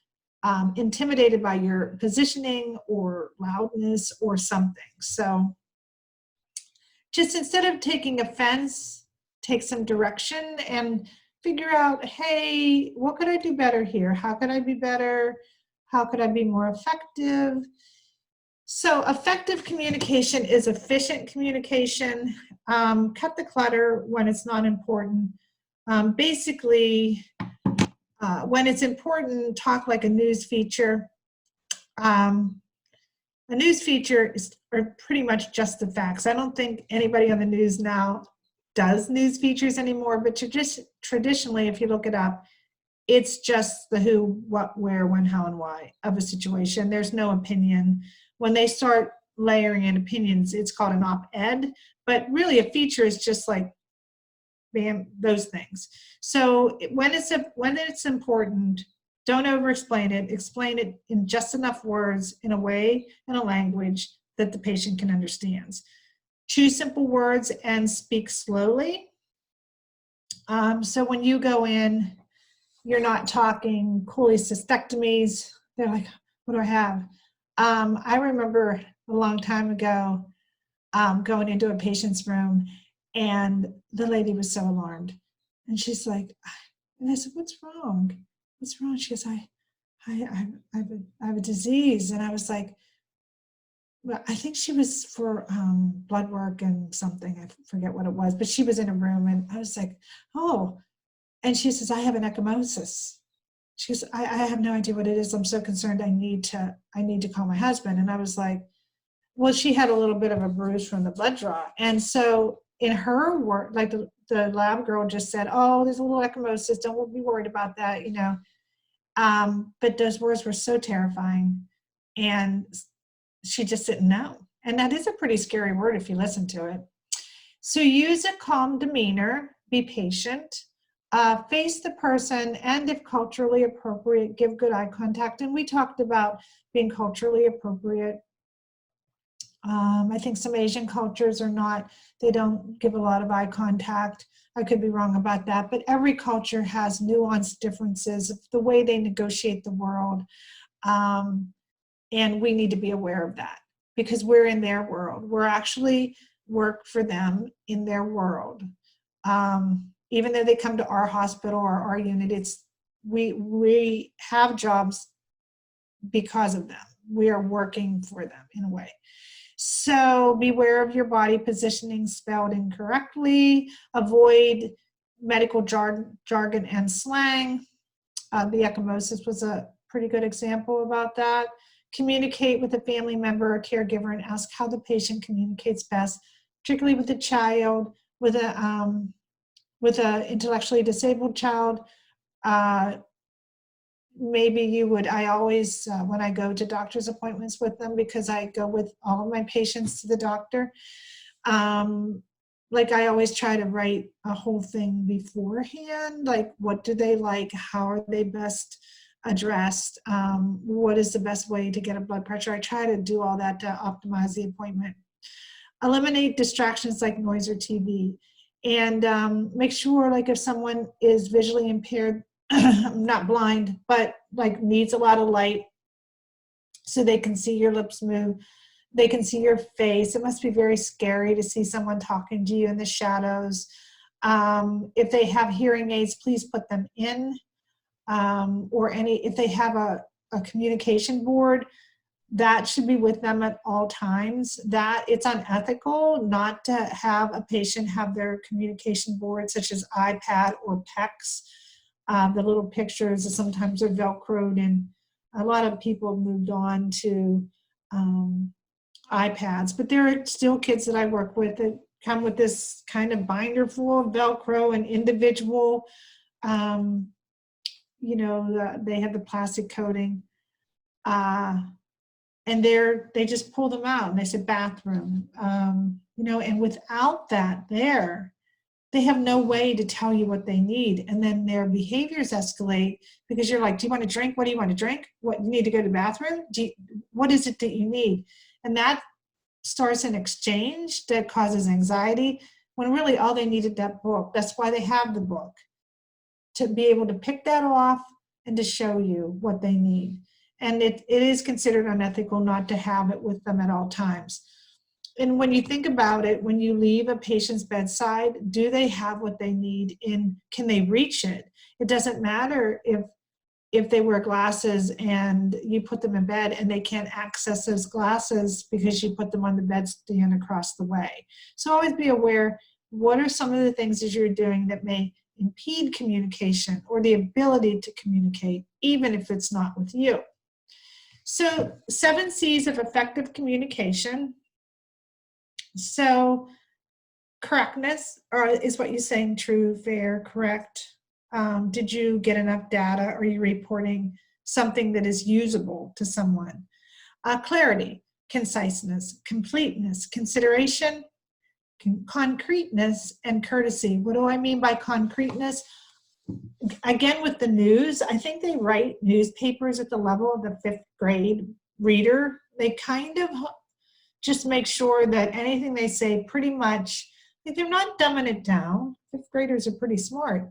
intimidated by your positioning or loudness or something. So just instead of taking offense, take some direction and figure out, hey, what could I do better here? How could I be better? How could I be more effective? So effective communication is efficient communication. Cut the clutter when it's not important. Basically, when it's important, talk like a news feature. A news feature are pretty much just the facts. I don't think anybody on the news now does news features anymore, but traditionally, if you look it up, it's just the who, what, where, when, how, and why of a situation. There's no opinion. When they start layering in opinions, it's called an op-ed, but really a feature is just like, bam, those things. So when it's important, don't over-explain it. Explain it in just enough words, in a way, in a language that the patient can understand. Choose simple words and speak slowly. So when you go in, you're not talking cholecystectomies. They're like, what do I have? I remember a long time ago going into a patient's room, and the lady was so alarmed. And she's like, and I said, what's wrong? What's wrong? She goes, I have a disease. And I was like, well, I think she was for blood work and something. I forget what it was, but she was in a room, and I was like, oh. And she says, I have an ecchymosis. She goes, I have no idea what it is. I'm so concerned. I need to call my husband. And I was like, well, she had a little bit of a bruise from the blood draw. And so in her work, like the lab girl just said, oh, there's a little ecchymosis. Don't be worried about that, you know. But those words were so terrifying. And she just didn't know. And that is a pretty scary word if you listen to it. So use a calm demeanor, be patient. Face the person, and if culturally appropriate, give good eye contact. And we talked about being culturally appropriate. I think some Asian cultures they don't give a lot of eye contact. I could be wrong about that, but every culture has nuanced differences of the way they negotiate the world. And we need to be aware of that because we're in their world. We're actually work for them in their world. Even though they come to our hospital or our unit, we have jobs because of them. We are working for them in a way. So beware of your body positioning spelled incorrectly. Avoid medical jargon and slang. The ecchymosis was a pretty good example about that. Communicate with a family member or caregiver and ask how the patient communicates best, particularly with a child, with an intellectually disabled child. Maybe you would, I always, when I go to doctor's appointments with them, because I go with all of my patients to the doctor, like I always try to write a whole thing beforehand, like what do they like, how are they best addressed, what is the best way to get a blood pressure. I try to do all that to optimize the appointment. Eliminate distractions like noise or TV. And make sure, like if someone is visually impaired, not blind, but like needs a lot of light so they can see your lips move, they can see your face. It must be very scary to see someone talking to you in the shadows. If they have hearing aids, please put them in. If they have a communication board, that should be with them at all times. That it's unethical not to have a patient have their communication board, such as iPad or PECs. The little pictures sometimes are Velcroed, and a lot of people have moved on to iPads, but there are still kids that I work with that come with this kind of binder full of Velcro and individual, they have the plastic coating. And they just pull them out and they say bathroom, and without that they have no way to tell you what they need. And then their behaviors escalate because you're like, do you want to drink? What do you want to drink? What, you need to go to the bathroom? What is it that you need? And that starts an exchange that causes anxiety when really all they needed that book. That's why they have the book, to be able to pick that off and to show you what they need. And it is considered unethical not to have it with them at all times. And when you think about it, when you leave a patient's bedside, do they have what they need? Can they reach it? It doesn't matter if if they wear glasses and you put them in bed and they can't access those glasses because you put them on the bedstand across the way. So always be aware, what are some of the things that you're doing that may impede communication or the ability to communicate, even if it's not with you. So 7 C's of effective communication. So correctness, or is what you're saying true, fair, correct? Did you get enough data? Are you reporting something that is usable to someone? Clarity, conciseness, completeness, consideration, concreteness, and courtesy. What do I mean by concreteness? Again, with the news, I think they write newspapers at the level of the 5th grade reader. They kind of just make sure that anything they say pretty much, they're not dumbing it down. 5th graders are pretty smart.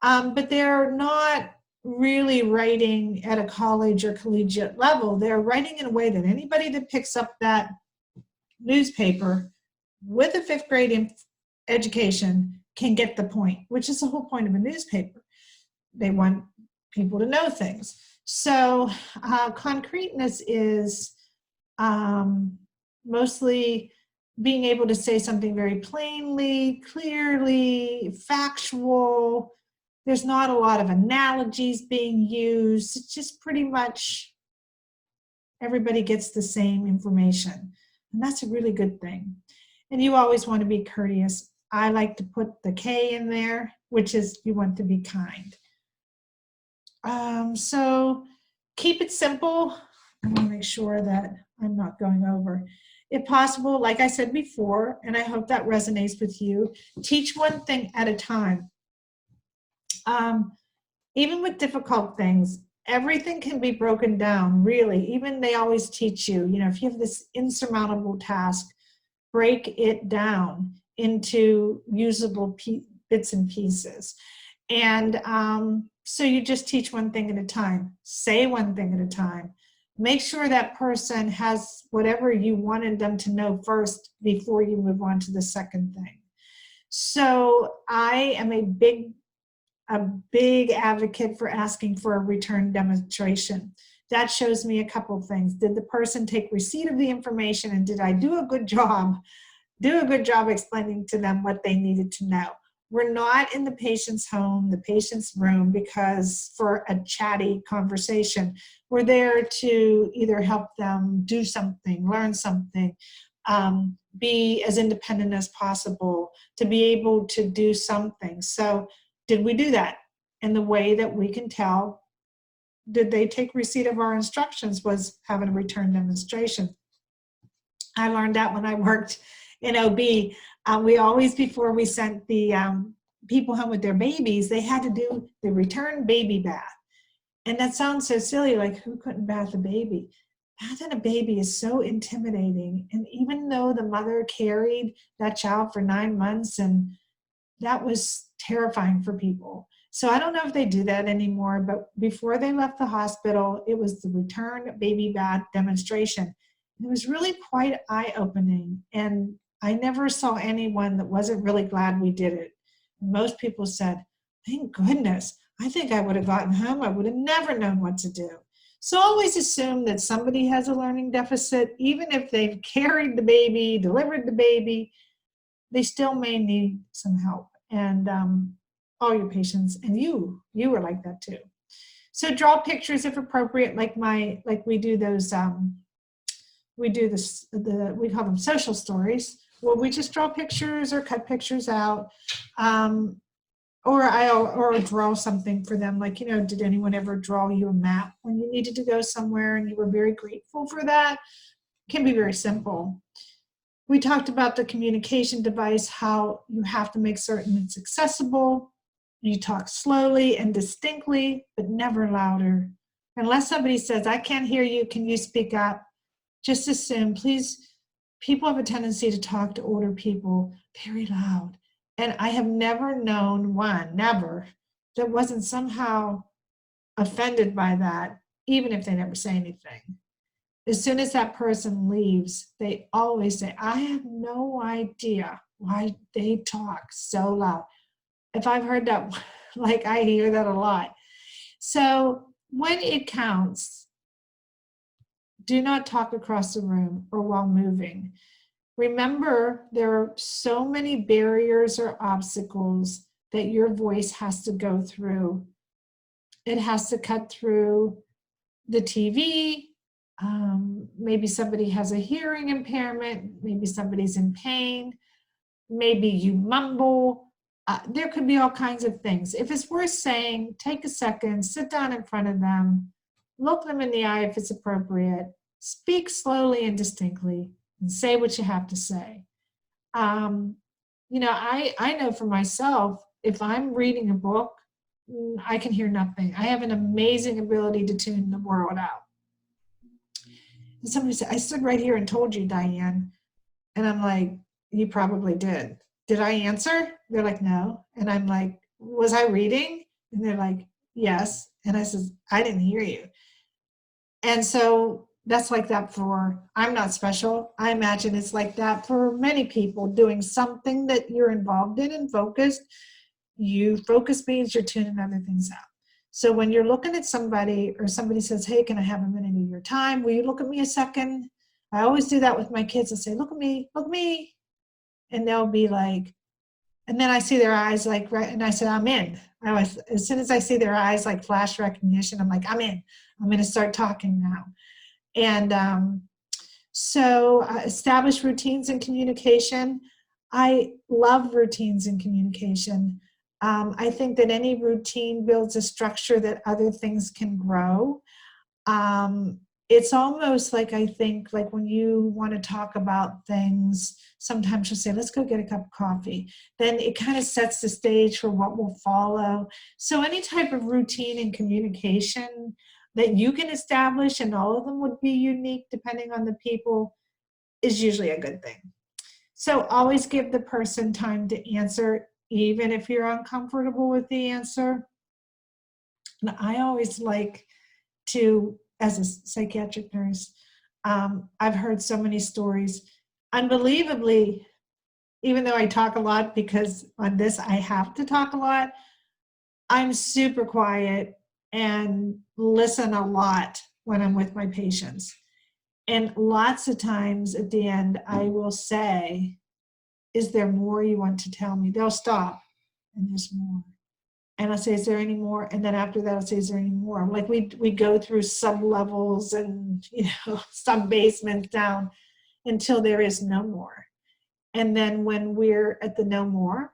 But they're not really writing at a college or collegiate level. They're writing in a way that anybody that picks up that newspaper with a 5th grade education can get the point, which is the whole point of a newspaper. They want people to know things. So concreteness is mostly being able to say something very plainly, clearly, factual. There's not a lot of analogies being used. It's just pretty much everybody gets the same information. And that's a really good thing. And you always want to be courteous. I like to put the K in there, which is you want to be kind. So keep it simple. I want to make sure that I'm not going over. If possible, like I said before, and I hope that resonates with you, teach one thing at a time. Even with difficult things, everything can be broken down, really. Even they always teach you, if you have this insurmountable task, break it down into usable bits and pieces. And so you just teach one thing at a time, say one thing at a time. Make sure that person has whatever you wanted them to know first before you move on to the second thing. So I am a big advocate for asking for a return demonstration. That shows me a couple of things. Did the person take receipt of the information, and did I do a good job explaining to them what they needed to know? We're not in the patient's home, the patient's room, because for a chatty conversation. We're there to either help them do something, learn something, be as independent as possible, to be able to do something. So did we do that in the way that we can tell? Did they take receipt of our instructions? Was having a return demonstration. I learned that when I worked in OB. We always, before we sent the people home with their babies, they had to do the return baby bath. And that sounds so silly, like who couldn't bath a baby? Bathing a baby is so intimidating. And even though the mother carried that child for 9 months, and that was terrifying for people. So I don't know if they do that anymore, but before they left the hospital, it was the return baby bath demonstration. It was really quite eye-opening, and I never saw anyone that wasn't really glad we did it. Most people said, thank goodness, I think I would have gotten home, I would have never known what to do. So always assume that somebody has a learning deficit, even if they've carried the baby, delivered the baby, they still may need some help. And all your patients, and you are like that too. So draw pictures if appropriate, like we do those, we call them social stories, where we just draw pictures or cut pictures out, or draw something for them. Like, did anyone ever draw you a map when you needed to go somewhere and you were very grateful for that? It can be very simple. We talked about the communication device, how you have to make certain it's accessible. You talk slowly and distinctly, but never louder. Unless somebody says, I can't hear you, can you speak up? Just assume, please, people have a tendency to talk to older people very loud. And I have never known one, never, that wasn't somehow offended by that, even if they never say anything. As soon as that person leaves, they always say, I have no idea why they talk so loud. If I've heard that, like I hear that a lot. So when it counts, do not talk across the room or while moving. Remember, there are so many barriers or obstacles that your voice has to go through. It has to cut through the TV. Maybe somebody has a hearing impairment. Maybe somebody's in pain. Maybe you mumble. There could be all kinds of things. If it's worth saying, take a second, sit down in front of them, look them in the eye if it's appropriate, speak slowly and distinctly, and say what you have to say. You know, I know for myself, if I'm reading a book, I can hear nothing. I have an amazing ability to tune the world out. And somebody said, I stood right here and told you, Diane. And I'm like, you probably did. Did I answer? They're like, no. And I'm like, was I reading? And they're like, yes. And I said, I didn't hear you. And so that's like that for, I'm not special. I imagine it's like that for many people doing something that you're involved in and focused. You focus means you're tuning other things out. So when you're looking at somebody or somebody says, hey, can I have a minute of your time? Will you look at me a second? I always do that with my kids. I say, look at me, look at me. And they'll be like, and then I see their eyes like, right, and I said, I'm in. I always, as soon as I see their eyes like flash recognition, I'm like, I'm in. I'm going to start talking now. And so establish routines in communication. I love routines in communication. I think that any routine builds a structure that other things can grow. It's almost like, I think, like when you want to talk about things, sometimes you'll say, let's go get a cup of coffee. Then it kind of sets the stage for what will follow. So any type of routine in communication that you can establish, and all of them would be unique depending on the people, is usually a good thing. So always give the person time to answer, even if you're uncomfortable with the answer. And I always like to, as a psychiatric nurse, I've heard so many stories. Unbelievably, even though I talk a lot, because on this I have to talk a lot, I'm super quiet and listen a lot when I'm with my patients. And lots of times at the end, I will say, is there more you want to tell me? They'll stop, and there's more. And I'll say, is there any more? And then after that, I'll say, is there any more? Like we go through sub-levels and, sub-basements down until there is no more. And then when we're at the no more,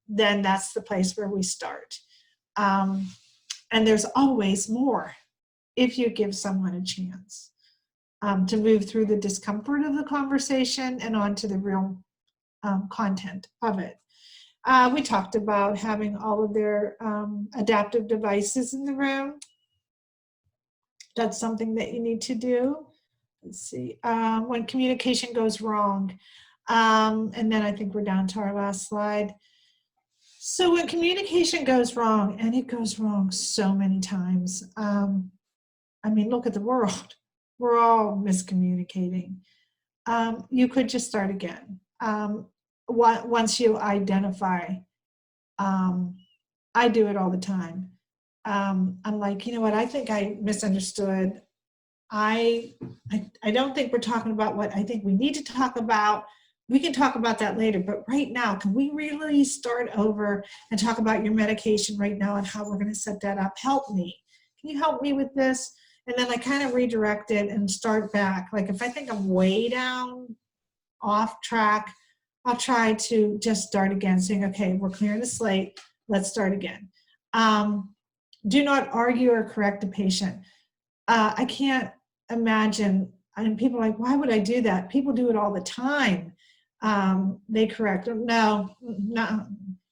then that's the place where we start. And there's always more if you give someone a chance to move through the discomfort of the conversation and onto the real content of it. We talked about having all of their adaptive devices in the room. That's something that you need to do. Let's see, when communication goes wrong. And then I think we're down to our last slide. So when communication goes wrong, and it goes wrong so many times, I mean, look at the world. We're all miscommunicating. You could just start again. Once you identify, I do it all the time. I'm like, you know what, I think I misunderstood. I don't think we're talking about what I think we need to talk about. We can talk about that later, but right now, can we really start over and talk about your medication right now and how we're going to set that up? Help me. Can you help me with this? And then I kind of redirect it and start back. Like if I think I'm way down, off track, I'll try to just start again, saying, okay, we're clearing the slate. Let's start again. Do not argue or correct a patient. I can't imagine, and people are like, why would I do that? People do it all the time. They correct them. No,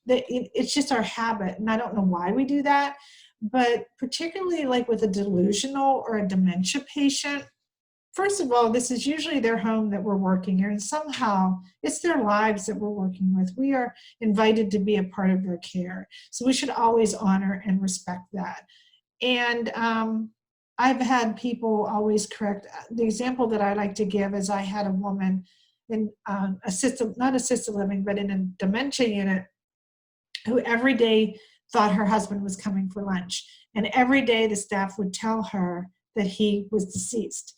it's just our habit. And I don't know why we do that, but particularly like with a delusional or a dementia patient, first of all, this is usually their home that we're working here, and somehow it's their lives that we're working with. We are invited to be a part of their care. So we should always honor and respect that. And I've had people always correct. The example that I like to give is I had a woman in not assisted living, but in a dementia unit who every day thought her husband was coming for lunch. And every day the staff would tell her that he was deceased.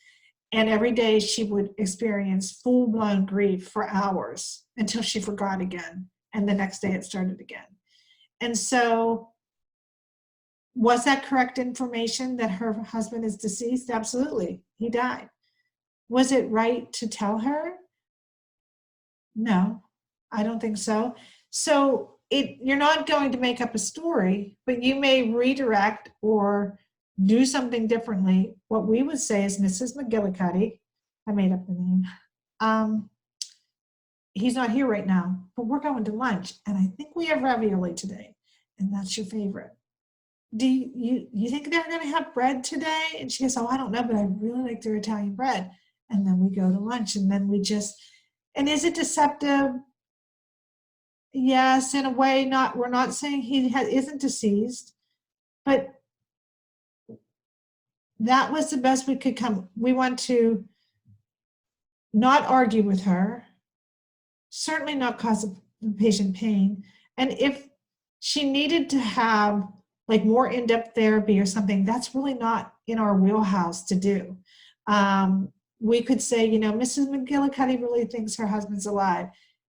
And every day she would experience full-blown grief for hours until she forgot again. And the next day it started again. And so, was that correct information that her husband is deceased? Absolutely, he died. Was it right to tell her? No, I don't think so. So you're not going to make up a story, but you may redirect or do something differently. What we would say is, Mrs. McGillicuddy, I made up the name, he's not here right now, but we're going to lunch, and I think we have ravioli today, and that's your favorite. Do you think they're going to have bread today? And she goes, oh, I don't know, but I really like their Italian bread. And then we go to lunch, and then we just, and is it deceptive? Yes, in a way. Not, we're not saying he isn't deceased, but that was the best we could come. We want to not argue with her, certainly not cause the patient pain. And if she needed to have like more in-depth therapy or something, that's really not in our wheelhouse to do. We could say, you know, Mrs. McGillicuddy really thinks her husband's alive.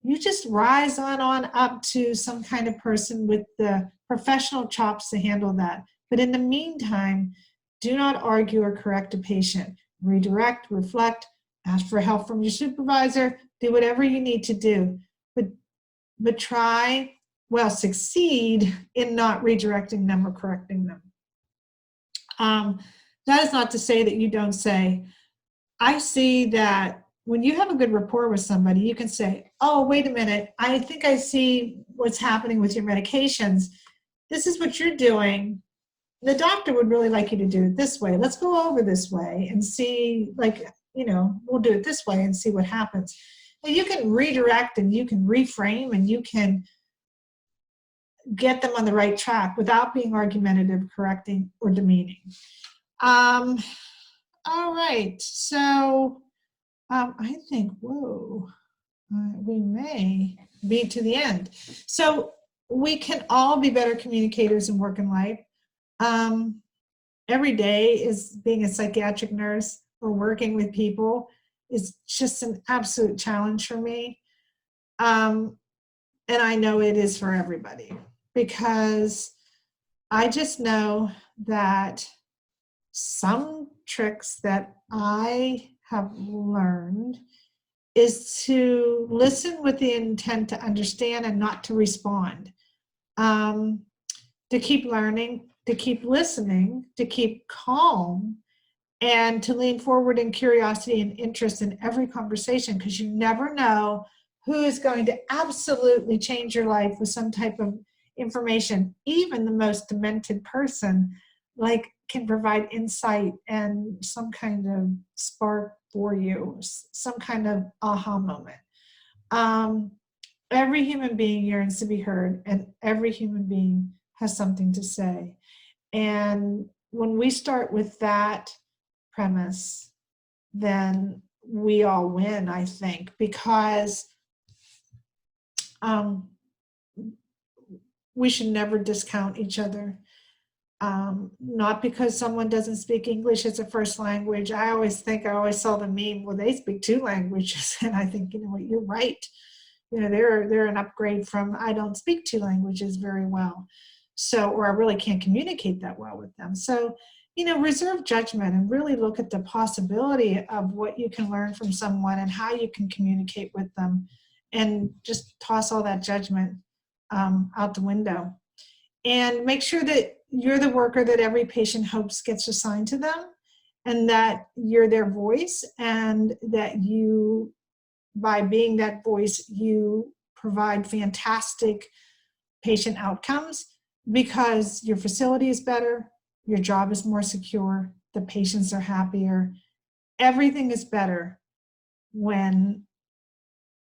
You just rise on up to some kind of person with the professional chops to handle that. But in the meantime, do not argue or correct a patient. Redirect, reflect, ask for help from your supervisor, do whatever you need to do. But try, well, succeed in not redirecting them or correcting them. That is not to say that you don't say, I see that when you have a good rapport with somebody, you can say, oh, wait a minute, I think I see what's happening with your medications. This is what you're doing. The doctor would really like you to do it this way. Let's go over this way and see, like, you know, we'll do it this way and see what happens. And you can redirect and you can reframe and you can get them on the right track without being argumentative, correcting, or demeaning. All right, so I think, whoa, we may be to the end. So we can all be better communicators in work and life. Every day is being a psychiatric nurse or working with people is just an absolute challenge for me. And I know it is for everybody, because I just know that some tricks that I have learned is to listen with the intent to understand and not to respond. To keep learning, to keep listening, to keep calm, and to lean forward in curiosity and interest in every conversation, because you never know who is going to absolutely change your life with some type of information. Even the most demented person, like, can provide insight and some kind of spark for you, some kind of aha moment. Every human being yearns to be heard, and every human being has something to say. And when we start with that premise, then we all win, I think, because we should never discount each other. Not because someone doesn't speak English as a first language. I always saw the meme, well, they speak 2 languages. And I think, you know what, you're right. You know, they're an upgrade from, I don't speak 2 languages very well. So, or I really can't communicate that well with them. So, you know, reserve judgment and really look at the possibility of what you can learn from someone and how you can communicate with them, and just toss all that judgment out the window. And make sure that you're the worker that every patient hopes gets assigned to them, and that you're their voice, and that you, by being that voice, you provide fantastic patient outcomes, because your facility is better, your job is more secure, the patients are happier. Everything is better when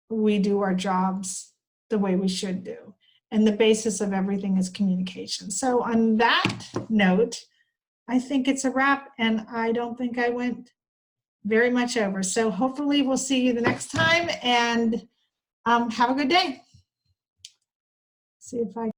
we do our jobs the way we should do. And the basis of everything is communication. So on that note, I think it's a wrap, and I don't think I went very much over. So hopefully we'll see you the next time, and have a good day. See if I